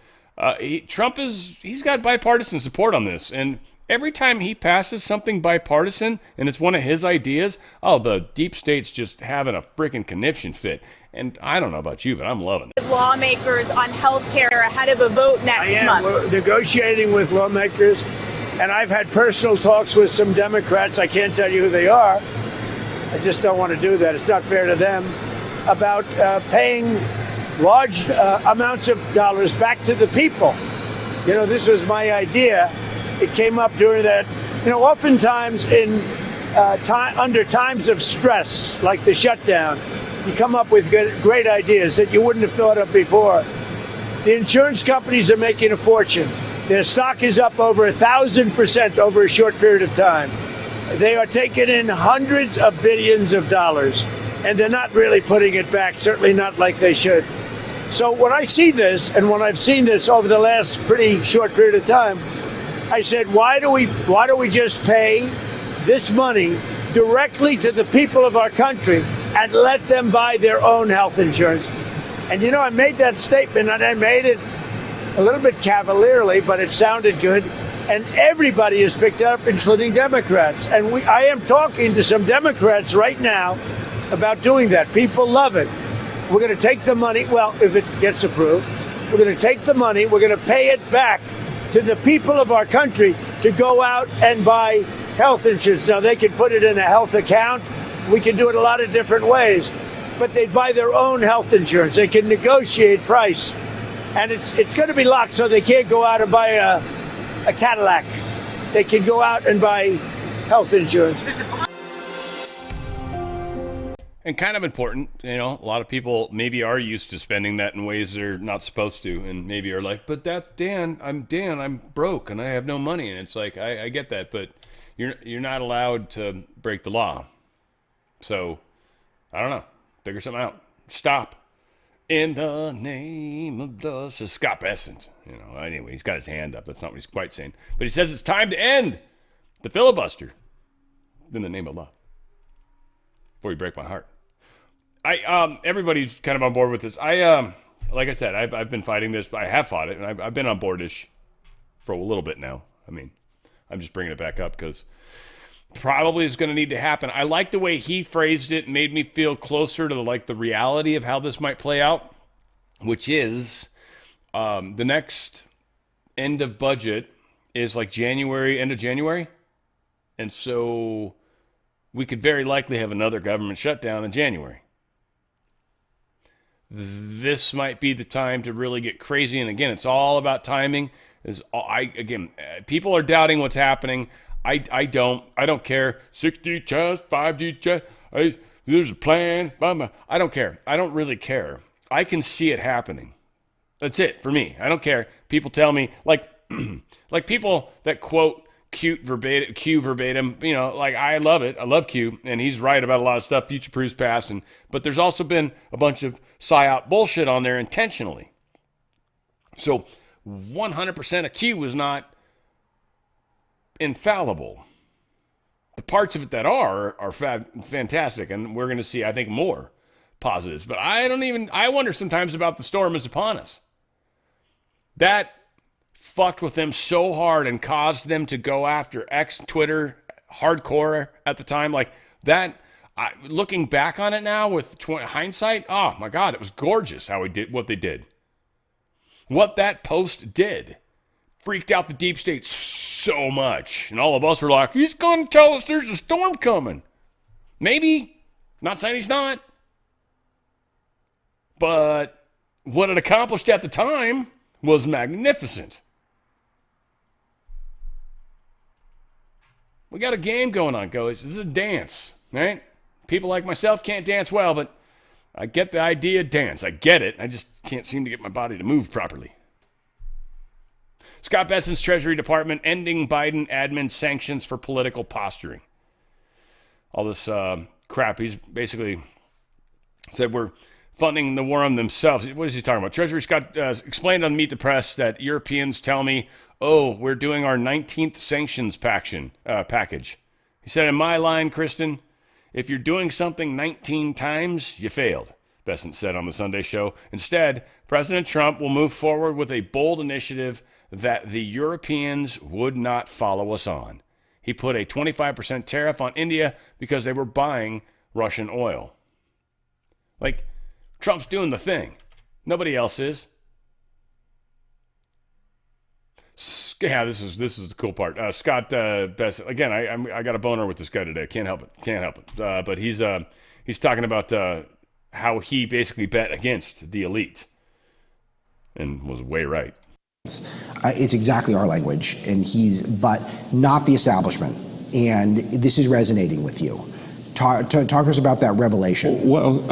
he's got bipartisan support on this. And every time he passes something bipartisan and it's one of his ideas, the deep state's just having a freaking conniption fit. And I don't know about you, but I'm loving it. Lawmakers on health care ahead of a vote next month. We're negotiating with lawmakers, and I've had personal talks with some Democrats. I can't tell you who they are. I just don't want to do that. It's not fair to them. About paying large amounts of dollars back to the people. This was my idea. It came up during that. Oftentimes under times of stress, like the shutdown, you come up with great ideas that you wouldn't have thought of before. The insurance companies are making a fortune. Their stock is up over 1,000% over a short period of time. They are taking in hundreds of billions of dollars, and they're not really putting it back, certainly not like they should. So when I see this, and when I've seen this over the last pretty short period of time, I said, why do we just pay this money directly to the people of our country and let them buy their own health insurance? And I made that statement, and I made it a little bit cavalierly, but it sounded good. And everybody has picked it up, including Democrats. And I am talking to some Democrats right now about doing that. People love it. We're going to take the money. Well, if it gets approved, we're going to take the money. We're going to pay it back to the people of our country to go out and buy health insurance. Now, they can put it in a health account. We can do it a lot of different ways. But they buy their own health insurance. They can negotiate price. And it's going to be locked so they can't go out and buy a Cadillac. They can go out and buy health insurance. And kind of important, a lot of people maybe are used to spending that in ways they're not supposed to, and maybe are like, but that's Dan, I'm broke and I have no money. And it's like, I get that, but you're not allowed to break the law. So, I don't know, figure something out. Stop. In the name of the Scott Bessent. Anyway, he's got his hand up. That's not what he's quite saying. But he says it's time to end the filibuster in the name of love. Before you break my heart. Everybody's kind of on board with this. Like I said, I've been fighting this. I have fought it, and I've been on board-ish for a little bit now. I mean, I'm just bringing it back up because probably is going to need to happen. I like the way he phrased it, made me feel closer to the reality of how this might play out, which is the next end of budget is like January, end of January. And so we could very likely have another government shutdown in January. This might be the time to really get crazy. And again, it's all about timing. People are doubting what's happening. I don't care. 6D chess, 5D chess. There's a plan. I don't care. I don't really care. I can see it happening. That's it for me. I don't care. People tell me like people that quote Q verbatim. I love it. I love Q, and he's right about a lot of stuff. Future proofs past, but there's also been a bunch of psyop bullshit on there intentionally. So 100% of Q was not infallible. The parts of it that are fantastic, and we're going to see, I think, more positives. But I wonder sometimes about the storm is upon us. That fucked with them so hard and caused them to go after Twitter hardcore at the time. Like that, looking back on it now with hindsight, oh my God, it was gorgeous how what they did. What that post did freaked out the deep state so much. And all of us were like, he's going to tell us there's a storm coming. Maybe. Not saying he's not. But what it accomplished at the time was magnificent. We got a game going on, guys. This is a dance, right? People like myself can't dance well, but I get the idea of dance. I get it. I just can't seem to get my body to move properly. Scott Bessent's Treasury Department ending Biden admin sanctions for political posturing. All this crap. He's basically said we're funding the war on themselves. What is he talking about? Treasury Scott explained on Meet the Press that Europeans tell me, we're doing our 19th sanctions package. He said, in my line, Kristen, if you're doing something 19 times, you failed, Bessent said on the Sunday show. Instead, President Trump will move forward with a bold initiative that the Europeans would not follow us on. He put a 25% tariff on India because they were buying Russian oil. Like, Trump's doing the thing. Nobody else is. Yeah, this is the cool part. Scott Bessent. Again, I got a boner with this guy today. Can't help it. But he's talking about how he basically bet against the elite and was way right. It's exactly our language, but not the establishment. And this is resonating with you. Talk to us about that revelation. Well,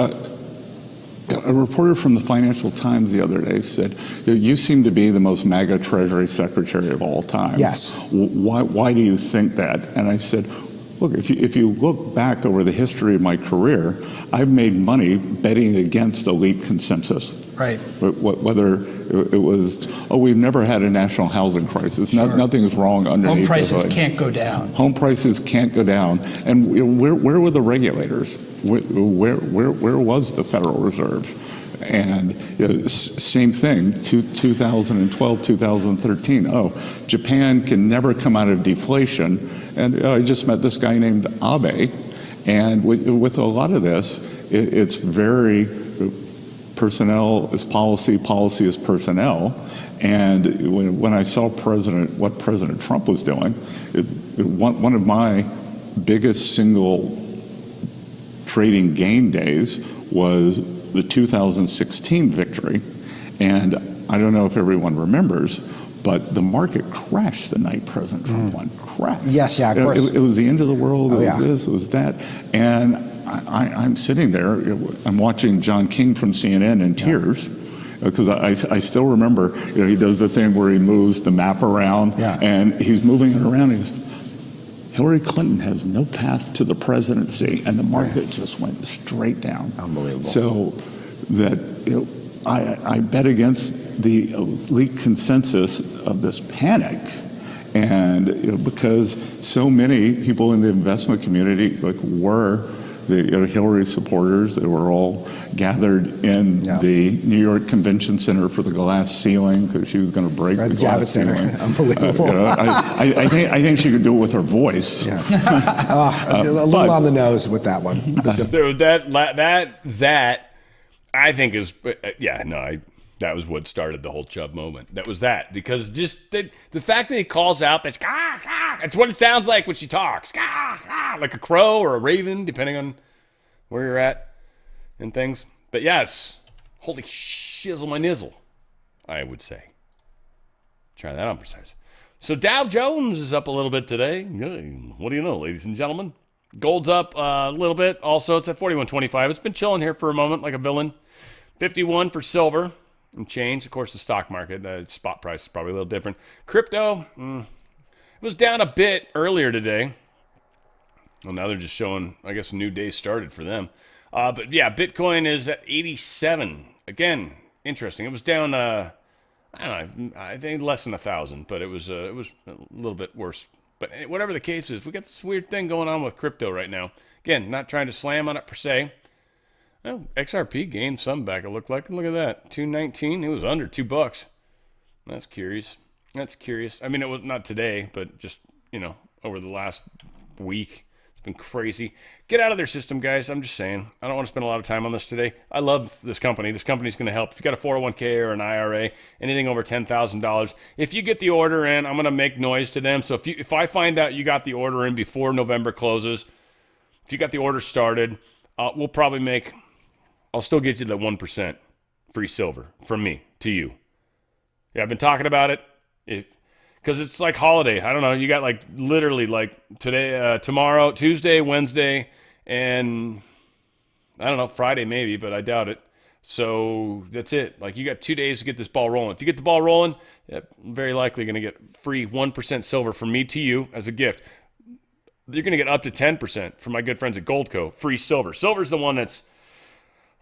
a reporter from the Financial Times the other day said, you seem to be the most MAGA Treasury Secretary of all time. Yes. Why do you think that? And I said, look, if you look back over the history of my career, I've made money betting against elite consensus. Right. Whether it was, we've never had a national housing crisis. Sure. Nothing's wrong underneath the hood. Home prices can't go down. Home prices can't go down. And where were the regulators? Where was the Federal Reserve? And same thing, 2012, 2013. Japan can never come out of deflation. And I just met this guy named Abe. And with a lot of this, it's very personnel is policy, policy is personnel. And when I saw what President Trump was doing, one of my biggest single trading gain days was the 2016 victory. And I don't know if everyone remembers, but the market crashed the night President Trump won. Crashed. Yes, yeah, of course. It was the end of the world. Oh, it was this, it was that. And I'm sitting there, I'm watching John King from CNN in tears, because I still remember, he does the thing where he moves the map around, and he's moving it around, and he goes, Hillary Clinton has no path to the presidency, and the market just went straight down. Unbelievable. So that I bet against the elite consensus of this panic, and because so many people in the investment community were the Hillary supporters that were all gathered in the New York Convention Center for the glass ceiling because she was going to break the Javits glass Center. ceiling. Unbelievable. I think she could do it with her voice. Yeah. A little on the nose with that one. So that I think is that was what started the whole Chubb moment. That was that, because just the fact that he calls out that's that's what it sounds like when she talks, like a crow or a raven, depending on where you're at and things. But yes, holy shizzle my nizzle, I would say. Try that on precise. So Dow Jones is up a little bit today. What do you know, ladies and gentlemen? Gold's up a little bit. Also, it's at 41.25. It's been chilling here for a moment like a villain. 51 for silver and change. Of course, the stock market, the spot price is probably a little different. Crypto, it was down a bit earlier today. Well, now they're just showing, I guess, a new day started for them. But yeah, Bitcoin is at 87. Again, interesting. It was down, I don't know, I think less than 1,000, but it was a little bit worse. But whatever the case is, we got this weird thing going on with crypto right now. Again, not trying to slam on it per se. Well, XRP gained some back, it looked like. Look at that, 219. It was under $2. That's curious. I mean, it was not today, but just, over the last week. It's been crazy. Get out of their system, guys. I'm just saying. I don't want to spend a lot of time on this today. I love this company. This company's going to help. If you got a 401k or an IRA, anything over $10,000, if you get the order in, I'm going to make noise to them. So if I find out you got the order in before November closes, if you got the order started, we'll probably I'll still get you the 1% free silver from me to you. Yeah, I've been talking about it. Because it's like holiday. I don't know. You got like literally like today, tomorrow, Tuesday, Wednesday, and I don't know, Friday maybe, but I doubt it. So that's it. Like you got 2 days to get this ball rolling. If you get the ball rolling, very likely going to get free 1% silver from me to you as a gift. You're going to get up to 10% from my good friends at Goldco. Free silver. Silver's the one that's,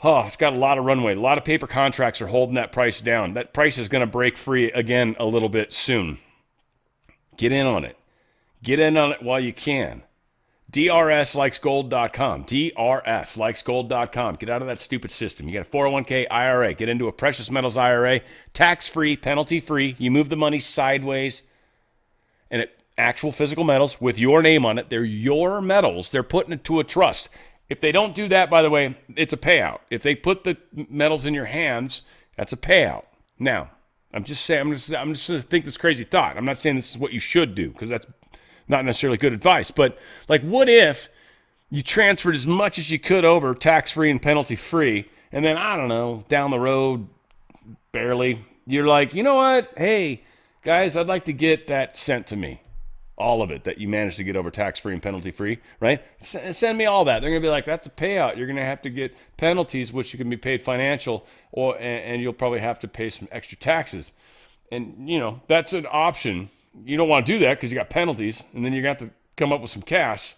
it's got a lot of runway. A lot of paper contracts are holding that price down. That price is going to break free again a little bit soon. Get in on it. Get in on it while you can. DRSlikesgold.com. DRSlikesgold.com. Get out of that stupid system. You got a 401k IRA. Get into a precious metals IRA. Tax-free, penalty-free. You move the money sideways. And actual physical metals with your name on it. They're your metals. They're putting it to a trust. If they don't do that, by the way, it's a payout. If they put the metals in your hands, that's a payout. Now, I'm just saying, I'm just going to think this crazy thought. I'm not saying this is what you should do, because that's not necessarily good advice. But like, what if you transferred as much as you could over tax-free and penalty-free, and then, I don't know, down the road, barely, you're like, you know what? Hey, guys, I'd like to get that sent to me. All of it that you managed to get over tax-free and penalty-free, right? Send me all that. They're going to be like, that's a payout. You're going to have to get penalties, which you can be paid financial, and you'll probably have to pay some extra taxes. And, that's an option. You don't want to do that because you got penalties, and then you're going to have to come up with some cash.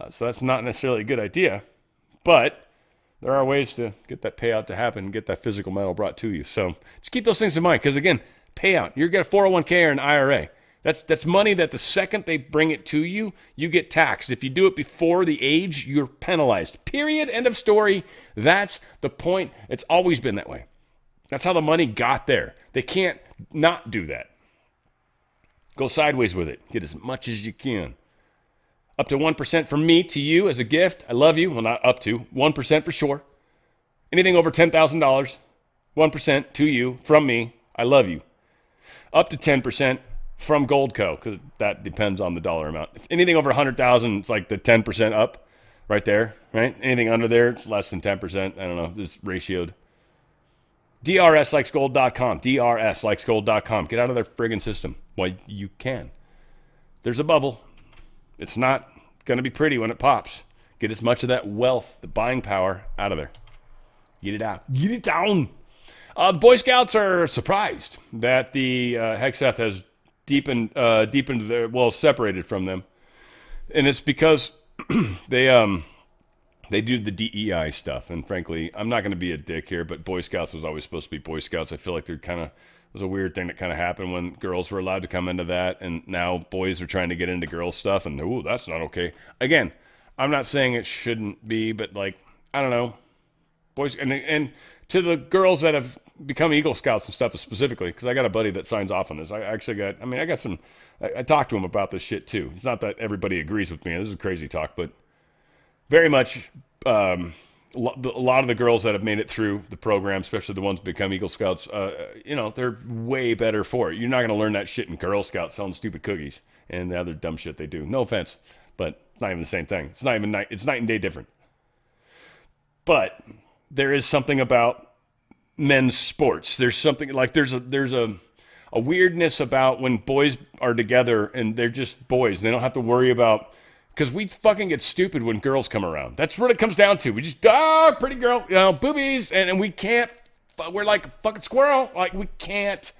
So that's not necessarily a good idea. But there are ways to get that payout to happen and get that physical metal brought to you. So just keep those things in mind because, again, payout. You're going to get a 401k or an IRA. That's money that the second they bring it to you, you get taxed. If you do it before the age, you're penalized. Period. End of story. That's the point. It's always been that way. That's how the money got there. They can't not do that. Go sideways with it. Get as much as you can. Up to 1% from me to you as a gift. I love you. Well, not up to. 1% for sure. Anything over $10,000, 1% to you from me. I love you. Up to 10%. From Goldco, because that depends on the dollar amount. If anything over 100,000, it's like the 10% up right there, right? Anything under there, it's less than 10%. I don't know, it's ratioed. DRSlikesgold.com. DRSlikesgold.com. Get out of their friggin' system while you can. There's a bubble. It's not going to be pretty when it pops. Get as much of that wealth, the buying power, out of there. Get it out. Get it down. The Boy Scouts are surprised that the Hexeth has deepened separated from them, and it's because they do the DEI stuff. And frankly, I'm not going to be a dick here, but Boy Scouts was always supposed to be Boy Scouts. I feel like it was a weird thing that kind of happened when girls were allowed to come into that, and now boys are trying to get into girl stuff, and that's not okay. Again, I'm not saying it shouldn't be, but like, I don't know. Boys, and to the girls that have become Eagle Scouts and stuff specifically, because I got a buddy that signs off on this. I got some, I talked to him about this shit too. It's not that everybody agrees with me. This is crazy talk, but very much a lot of the girls that have made it through the program, especially the ones that become Eagle Scouts, they're way better for it. You're not going to learn that shit in Girl Scouts selling stupid cookies and the other dumb shit they do. No offense, but it's not even the same thing. It's not even it's night and day different. But there is something about men's sports. There's something like there's a weirdness about when boys are together and they're just boys. They don't have to worry about, because we fucking get stupid when girls come around. That's what it comes down to. We just, pretty girl, boobies, and we can't, we're like a fucking squirrel. Like we can't,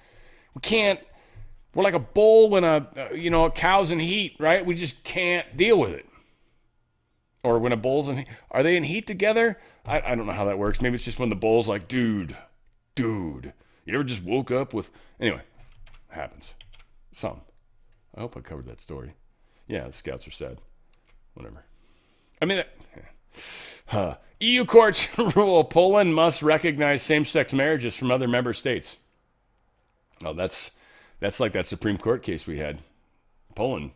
we're like a bull when a cow's in heat, right? We just can't deal with it. Or when a bull's in heat. Are they in heat together? I don't know how that works. Maybe it's just when the bull's like, dude, you ever just woke up with, anyway, happens. Some. I hope I covered that story. Yeah, the Scouts are sad. Whatever. I mean, EU courts rule Poland must recognize same-sex marriages from other member states. Oh, that's like that Supreme Court case we had. Poland's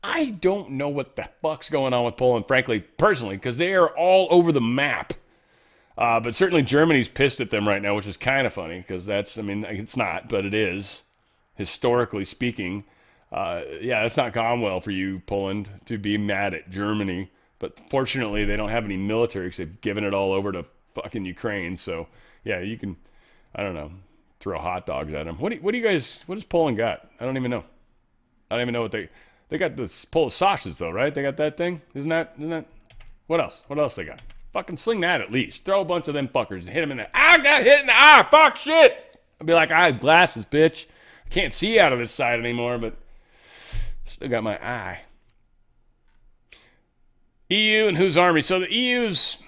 I don't know what the fuck's going on with Poland, frankly, personally, because they are all over the map. But certainly Germany's pissed at them right now, which is kind of funny, because it's not, but it is, historically speaking. It's not gone well for you, Poland, to be mad at Germany. But fortunately, they don't have any military because they've given it all over to fucking Ukraine. So, yeah, you can, I don't know, throw hot dogs at them. What does Poland got? I don't even know. I don't even know what they got this Polish sausage, though, right? They got that thing? Isn't that, what else? What else they got? Fucking sling that at least. Throw a bunch of them fuckers and hit them in the, I got hit in the eye, fuck shit. I'd be like, I have glasses, bitch. I can't see out of this side anymore, but still got my eye. EU and whose army? So the EU's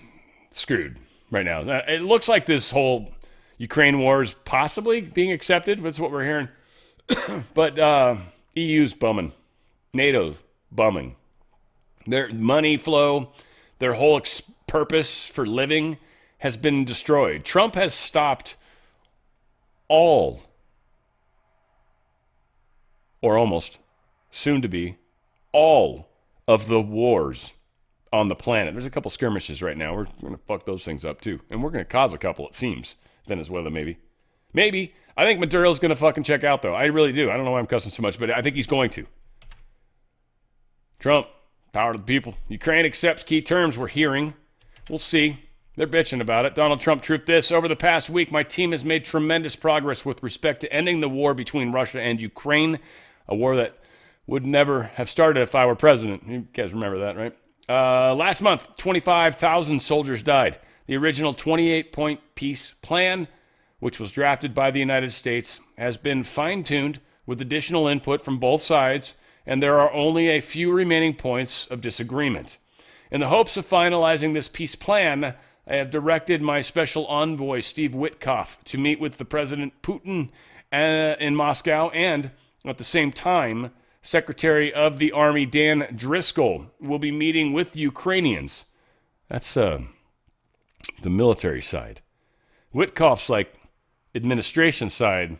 screwed right now. It looks like this whole Ukraine war is possibly being accepted. That's what we're hearing. But EU's bumming. NATO's bumming. Their money flow, their whole purpose for living has been destroyed. Trump has stopped all, or almost, soon to be, all of the wars on the planet. There's a couple skirmishes right now. We're going to fuck those things up too. And we're going to cause a couple, it seems. Venezuela, maybe. Maybe. I think Maduro's going to fucking check out, though. I really do. I don't know why I'm cussing so much, but I think he's going to. Trump, power to the people. Ukraine accepts key terms we're hearing. We'll see. They're bitching about it. Donald Trump, truth this. Over the past week, my team has made tremendous progress with respect to ending the war between Russia and Ukraine. A war that would never have started if I were president. You guys remember that, right? Last month, 25,000 soldiers died. The original 28-point peace plan, which was drafted by the United States, has been fine-tuned with additional input from both sides, and there are only a few remaining points of disagreement. In the hopes of finalizing this peace plan, I have directed my special envoy, Steve Witkoff, to meet with the President Putin in Moscow, and at the same time, Secretary of the Army Dan Driscoll will be meeting with Ukrainians. That's the military side. Witkoff's like administration side.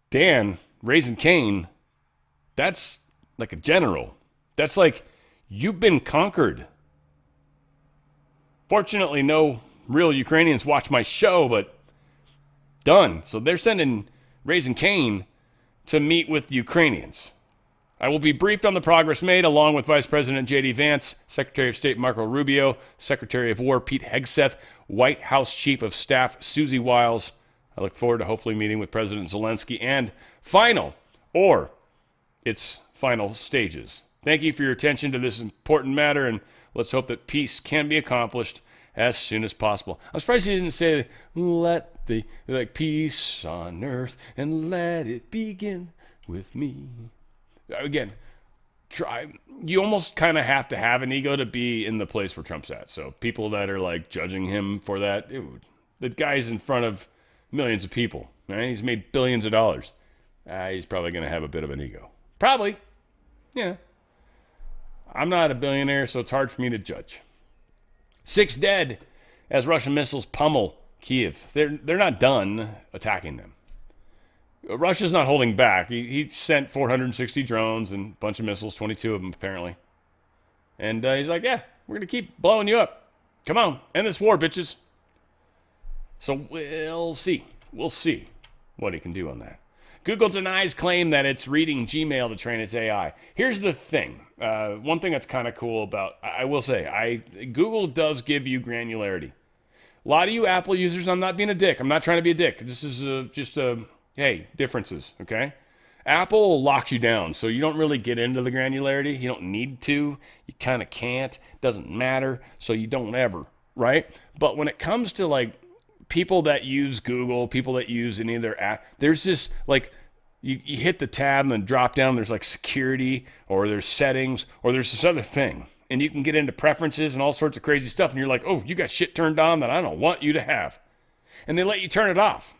Dan, raising Cain, that's like a general. That's like, you've been conquered. Fortunately, no real Ukrainians watch my show, but done. So they're sending Raising Cain to meet with Ukrainians. I will be briefed on the progress made, along with Vice President J.D. Vance, Secretary of State Marco Rubio, Secretary of War Pete Hegseth, White House Chief of Staff Susie Wiles. I look forward to hopefully meeting with President Zelensky and its final stages. Thank you for your attention to this important matter, and let's hope that peace can be accomplished as soon as possible. I'm surprised he didn't say, like peace on earth and let it begin with me. Again, you almost kind of have to have an ego to be in the place where Trump's at. So people that are like judging him for that, dude, the guy's in front of millions of people, right? He's made billions of dollars. He's probably going to have a bit of an ego. Probably. Yeah. I'm not a billionaire, so it's hard for me to judge. 6 dead as Russian missiles pummel Kiev. They're not done attacking them. Russia's not holding back. He sent 460 drones and a bunch of missiles, 22 of them apparently. And he's like, yeah, we're going to keep blowing you up. Come on, end this war, bitches. So we'll see. We'll see what he can do on that. Google denies claim that it's reading Gmail to train its AI. Here's the thing. One thing that's kind of cool about, I will say, Google does give you granularity. A lot of you Apple users, I'm not being a dick. I'm not trying to be a dick. This is just hey, differences, okay? Apple locks you down, so you don't really get into the granularity. You don't need to. You kind of can't. Doesn't matter, so you don't ever, right? But when it comes to like people that use Google, people that use any of their app, there's this like you hit the tab and then drop down, there's like security or there's settings or there's this other thing. And you can get into preferences and all sorts of crazy stuff. And you're like, oh, you got shit turned on that I don't want you to have. And they let you turn it off.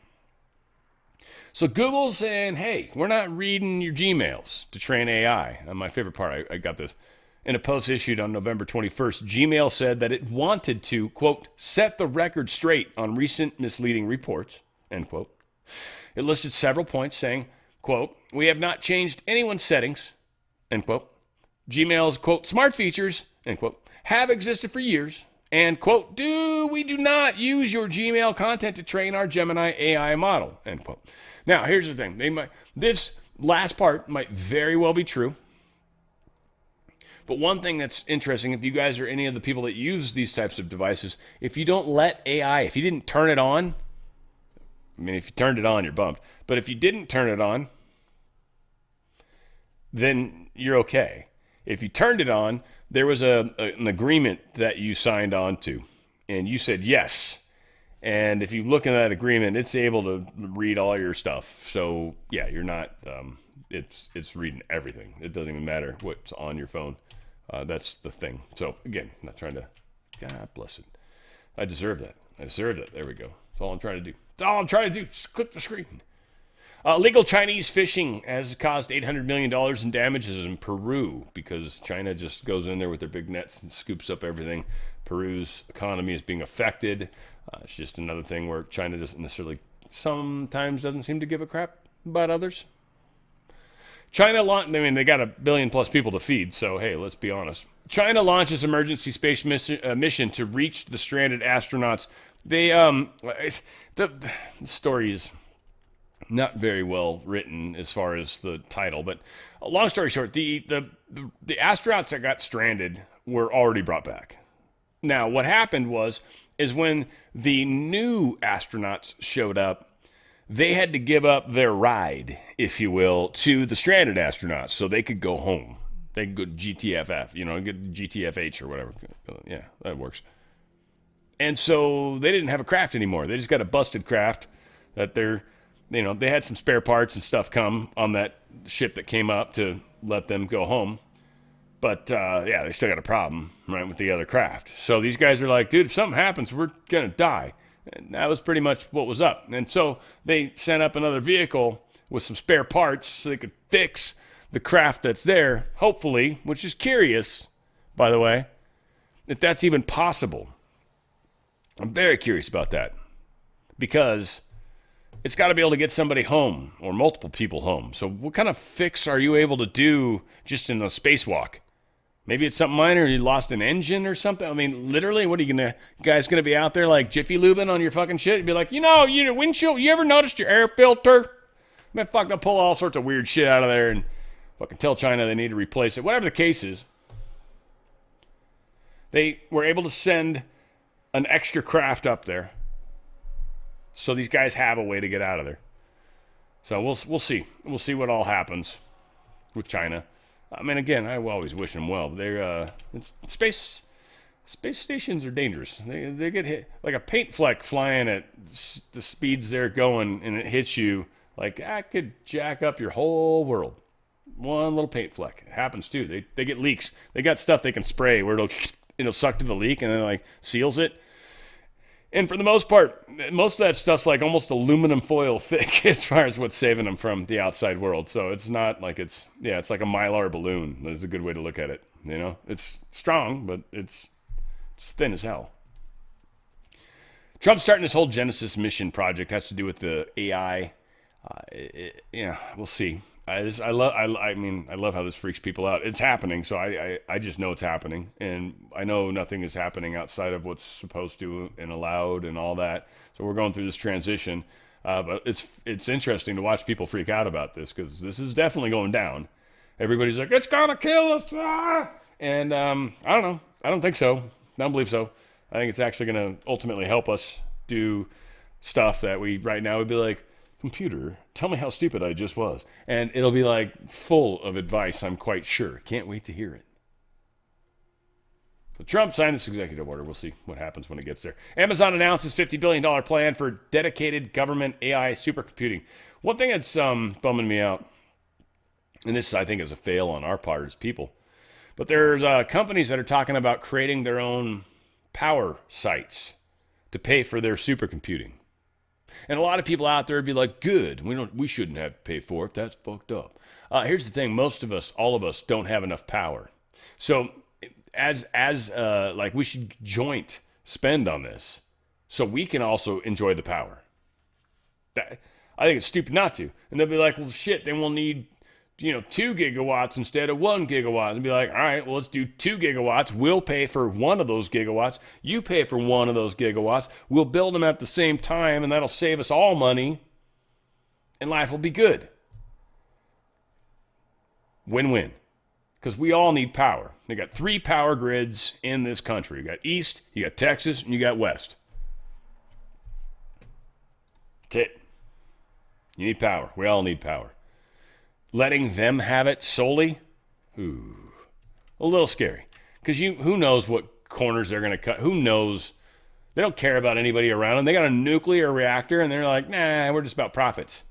So Google's saying, hey, we're not reading your Gmails to train AI. And my favorite part, I got this. In a post issued on November 21st, Gmail said that it wanted to, quote, set the record straight on recent misleading reports, end quote. It listed several points saying, quote, we have not changed anyone's settings, end quote. Gmail's, quote, smart features, end quote, have existed for years, and, quote, we do not use your Gmail content to train our Gemini AI model, end quote. Now, here's the thing. This last part might very well be true. But one thing that's interesting, if you guys are any of the people that use these types of devices, if you don't let AI, if you didn't turn it on, I mean, if you turned it on, you're bummed. But if you didn't turn it on, then you're okay. If you turned it on, there was an agreement that you signed on to, and you said yes. And if you look in that agreement, it's able to read all your stuff. So yeah, you're not. It's reading everything. It doesn't even matter what's on your phone. That's the thing. So again, I'm not trying to. God bless it. I deserve that. There we go. That's all I'm trying to do. Just click the screen. Illegal Chinese fishing has caused $800 million in damages in Peru because China just goes in there with their big nets and scoops up everything. Peru's economy is being affected. It's just another thing where China sometimes doesn't seem to give a crap about others. China, they got 1 billion plus people to feed, so hey, let's be honest. China launches emergency space mission to reach the stranded astronauts. The story is not very well written as far as the title, but long story short, the astronauts that got stranded were already brought back. Now, what happened is when the new astronauts showed up, they had to give up their ride, if you will, to the stranded astronauts so they could go home. They could go GTFF, get GTFH or whatever. Yeah, that works. And so they didn't have a craft anymore. They just got a busted craft that they had some spare parts and stuff come on that ship that came up to let them go home. But, yeah, they still got a problem, right, with the other craft. So these guys are like, dude, if something happens, we're going to die. And that was pretty much what was up. And so they sent up another vehicle with some spare parts so they could fix the craft that's there, hopefully, which is curious, by the way, if that's even possible. I'm very curious about that because it's got to be able to get somebody home or multiple people home. So what kind of fix are you able to do just in a spacewalk? Maybe it's something minor. You lost an engine or something. I mean, literally, what are you guys gonna be out there like Jiffy Lubing on your fucking shit? You'd be like, your windshield. You ever noticed your air filter? Man, fuck, they'll pull all sorts of weird shit out of there and fucking tell China they need to replace it. Whatever the case is, they were able to send an extra craft up there, so these guys have a way to get out of there. So we'll see. We'll see what all happens with China. I mean, again, I always wish them well. They're space stations are dangerous. They get hit like a paint fleck flying at the speeds they're going, and it hits you like that could jack up your whole world. One little paint fleck. It happens too. They get leaks. They got stuff they can spray where it'll suck to the leak and then like seals it. And for the most part, most of that stuff's like almost aluminum foil thick as far as what's saving them from the outside world. So it's not like it's like a Mylar balloon. That's a good way to look at it. You know, it's strong, but it's thin as hell. Trump's starting this whole Genesis mission project. Has to do with the AI. We'll see. I love how this freaks people out. It's happening, so I just know it's happening, and I know nothing is happening outside of what's supposed to and allowed and all that. So we're going through this transition, but it's interesting to watch people freak out about this because this is definitely going down. Everybody's like, it's gonna kill us, and I don't know. I don't think so. I don't believe so. I think it's actually gonna ultimately help us do stuff that we right now would be like, computer, tell me how stupid I just was. And it'll be like full of advice, I'm quite sure. Can't wait to hear it. So Trump signed this executive order. We'll see what happens when it gets there. Amazon announces $50 billion plan for dedicated government AI supercomputing. One thing that's bumming me out, and this I think is a fail on our part as people, but there's companies that are talking about creating their own power sites to pay for their supercomputing. And a lot of people out there would be like, good, we shouldn't have to pay for it. That's fucked up. Here's the thing. Most of us, all of us, don't have enough power. So as we should joint spend on this so we can also enjoy the power. I think it's stupid not to. And they'll be like, well, shit, then we'll need 2 gigawatts instead of 1 gigawatt. And be like, all right, well, let's do 2 gigawatts. We'll pay for one of those gigawatts. You pay for one of those gigawatts. We'll build them at the same time, and that'll save us all money, and life will be good. Win-win. Because we all need power. They got 3 power grids in this country. You got East, you got Texas, and you got West. That's it. You need power. We all need power. Letting them have it solely, a little scary. Because who knows what corners they're going to cut. Who knows? They don't care about anybody around them. They got a nuclear reactor, and they're like, nah, we're just about profits.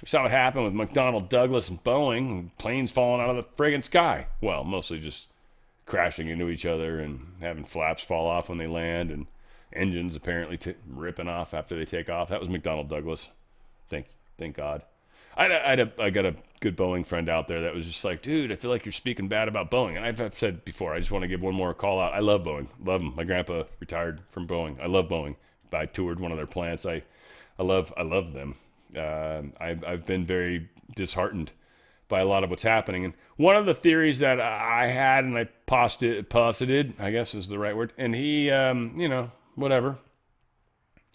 We saw what happened with McDonnell Douglas and Boeing, and planes falling out of the friggin' sky. Well, mostly just crashing into each other and having flaps fall off when they land, and engines apparently ripping off after they take off. That was McDonnell Douglas. Thank God. I got a good Boeing friend out there that was just like, dude, I feel like you're speaking bad about Boeing. And I've said before, I just want to give one more call out. I love Boeing. Love them. My grandpa retired from Boeing. I love Boeing. I toured one of their plants. I love them. I've been very disheartened by a lot of what's happening. And one of the theories that I had, and I posited, I guess is the right word, and he, whatever,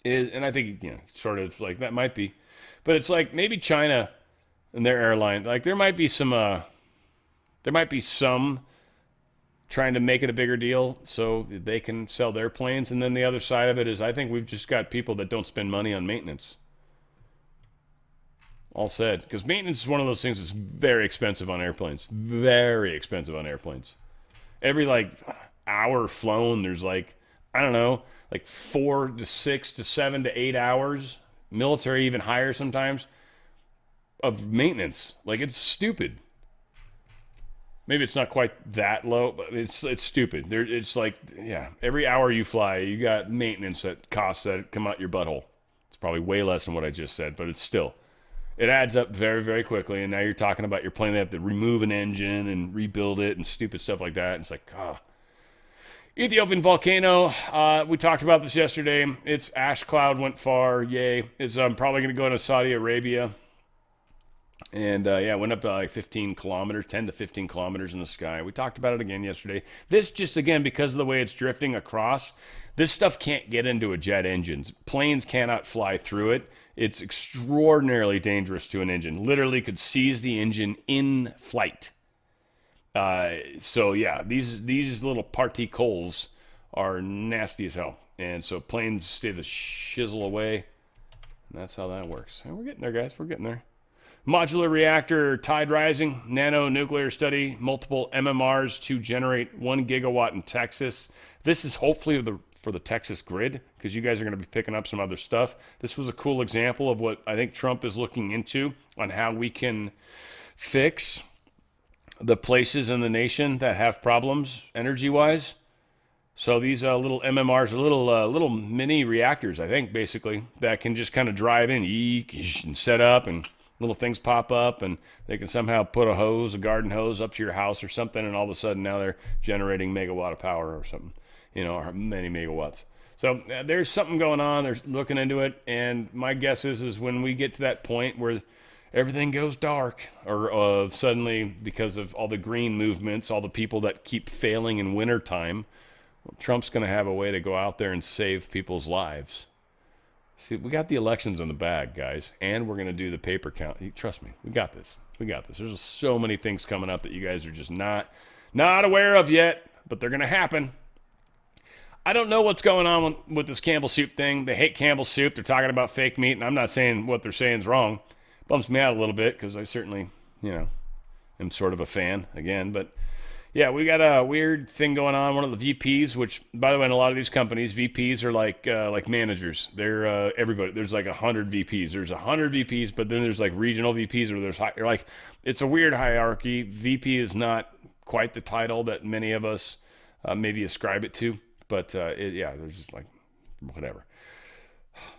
is, and I think, sort of like that might be, but it's like maybe China and their airline, like there might be some trying to make it a bigger deal so they can sell their planes. And then the other side of it is I think we've just got people that don't spend money on maintenance. All said. Because maintenance is one of those things that's very expensive on airplanes. Very expensive on airplanes. Every hour flown, there's like 4 to 6 to 7 to 8 hours, military even higher sometimes, of maintenance. Like, it's stupid. Maybe it's not quite that low, but it's stupid. It's like, every hour you fly, you got maintenance that costs that come out your butthole. It's probably way less than what I just said, but it's still, it adds up very, very quickly. And now you're talking about your plane, they have to remove an engine and rebuild it and stupid stuff like that. And it's like, Ethiopian volcano, we talked about this yesterday. Its ash cloud went far, yay. It's probably going to go to Saudi Arabia. And it went up to 15 kilometers, 10 to 15 kilometers in the sky. We talked about it again yesterday. This just, again, because of the way it's drifting across, this stuff can't get into a jet engine. Planes cannot fly through it. It's extraordinarily dangerous to an engine. Literally could seize the engine in flight. These little particles are nasty as hell. And so planes stay the shizzle away. And that's how that works. And we're getting there, guys. We're getting there. Modular reactor tide rising, nano nuclear study, multiple MMRs to generate 1 gigawatt in Texas. This is hopefully for the Texas grid, because you guys are going to be picking up some other stuff. This was a cool example of what I think Trump is looking into on how we can fix the places in the nation that have problems energy-wise. So these little MMRs are little mini reactors, I think, basically, that can just kind of drive in, and set up, and little things pop up, and they can somehow put a garden hose up to your house or something, and all of a sudden now they're generating megawatt of power or something, or many megawatts. So there's something going on. They're looking into it, and my guess is when we get to that point where everything goes dark, or suddenly, because of all the green movements, all the people that keep failing in wintertime, Trump's going to have a way to go out there and save people's lives. See, we got the elections in the bag, guys, and we're going to do the paper count. Trust me, we got this. There's so many things coming up that you guys are just not aware of yet, but they're going to happen. I don't know what's going on with this Campbell soup thing. They hate Campbell soup. They're talking about fake meat, and I'm not saying what they're saying is wrong. Bums me out a little bit because I certainly, am sort of a fan again. But, yeah, we got a weird thing going on. One of the VPs, which, by the way, in a lot of these companies, VPs are like managers. They're everybody. There's like 100 VPs. There's 100 VPs, but then there's like regional VPs, or there's it's a weird hierarchy. VP is not quite the title that many of us maybe ascribe it to. But, there's just whatever.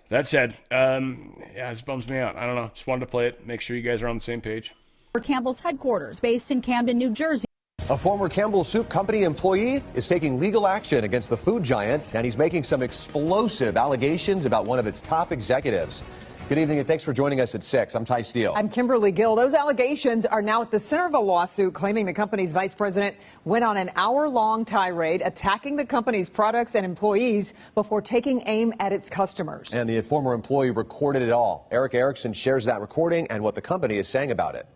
That said, this bums me out. I don't know. Just wanted to play it. Make sure you guys are on the same page. For Campbell's headquarters, based in Camden, New Jersey. A former Campbell Soup Company employee is taking legal action against the food giant, and he's making some explosive allegations about one of its top executives. Good evening, and thanks for joining us at 6. I'm Ty Steele. I'm Kimberly Gill. Those allegations are now at the center of a lawsuit claiming the company's vice president went on an hour-long tirade attacking the company's products and employees before taking aim at its customers. And the former employee recorded it all. Eric Erickson shares that recording and what the company is saying about it.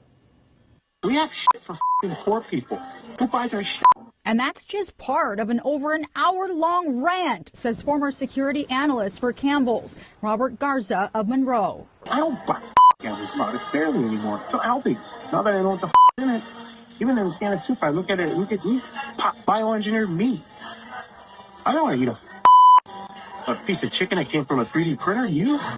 We have shit for poor people. Who buys our shit? And that's just part of an over an hour-long rant, says former security analyst for Campbell's, Robert Garza of Monroe. I don't buy Campbell's products barely anymore. It's so healthy. Now that I know what the in it, even in a can of soup, I look at me, bioengineered meat. I don't want to eat a piece of chicken that came from a 3D printer.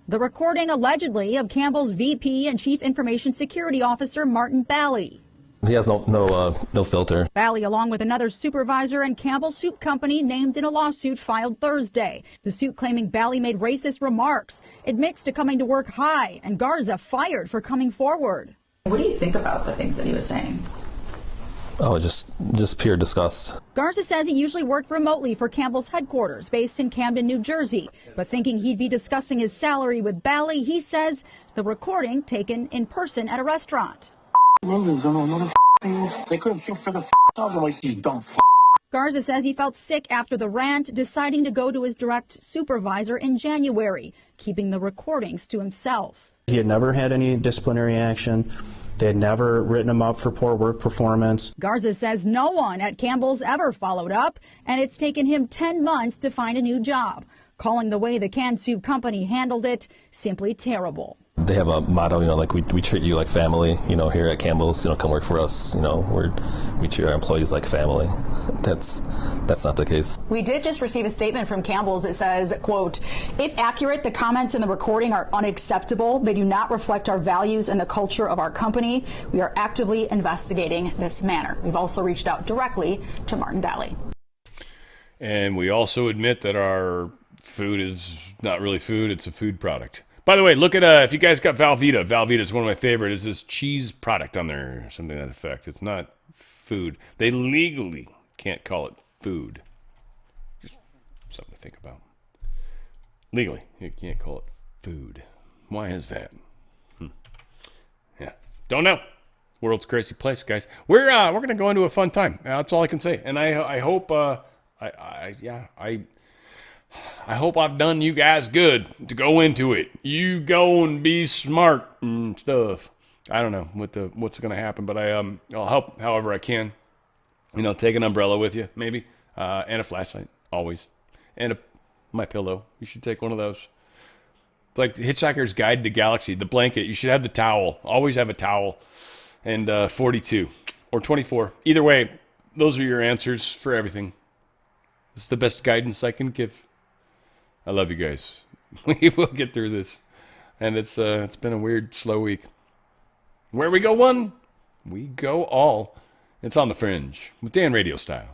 The recording allegedly of Campbell's VP and Chief Information Security Officer Martin Bally. He has no filter. Bally, along with another supervisor and Campbell Soup Company, named in a lawsuit filed Thursday. The suit claiming Bally made racist remarks, admits to coming to work high, and Garza fired for coming forward. What do you think about the things that he was saying? Oh, just pure disgust. Garza says he usually worked remotely for Campbell's headquarters, based in Camden, New Jersey. But thinking he'd be discussing his salary with Bally, he says the recording taken in person at a restaurant. They couldn't think for themselves. I'm like, you dumb Garza says he felt sick after the rant, deciding to go to his direct supervisor in January, keeping the recordings to himself. He had never had any disciplinary action. They had never written him up for poor work performance. Garza says no one at Campbell's ever followed up, and it's taken him 10 months to find a new job, calling the way the canned soup company handled it simply terrible. They have a motto, we treat you like family, here at Campbell's, come work for us, we treat our employees like family. That's not the case. We did just receive a statement from Campbell's that says, quote, if accurate, the comments in the recording are unacceptable. They do not reflect our values and the culture of our company. We are actively investigating this matter. We've also reached out directly to Martin Bally. And we also admit that our food is not really food, it's a food product. By the way, look at, if you guys got Velveeta. Velveeta is one of my favorite. It's this cheese product on there, something to that effect. It's not food. They legally can't call it food. Just something to think about. Legally, you can't call it food. Why is that? Yeah, don't know. World's crazy place, guys. We're gonna go into a fun time. That's all I can say. And I hope I hope I've done you guys good to go into it. You go and be smart and stuff. I don't know what's going to happen, but I'll help however I can. Take an umbrella with you, maybe, and a flashlight, always, and my pillow. You should take one of those. It's like Hitchhiker's Guide to the Galaxy. The blanket. You should have the towel. Always have a towel. And 42 or 24. Either way, those are your answers for everything. It's the best guidance I can give. I love you guys. We will get through this. And it's been a weird, slow week. Where we go one, we go all. It's on the Fringe with Dan RadioStyle.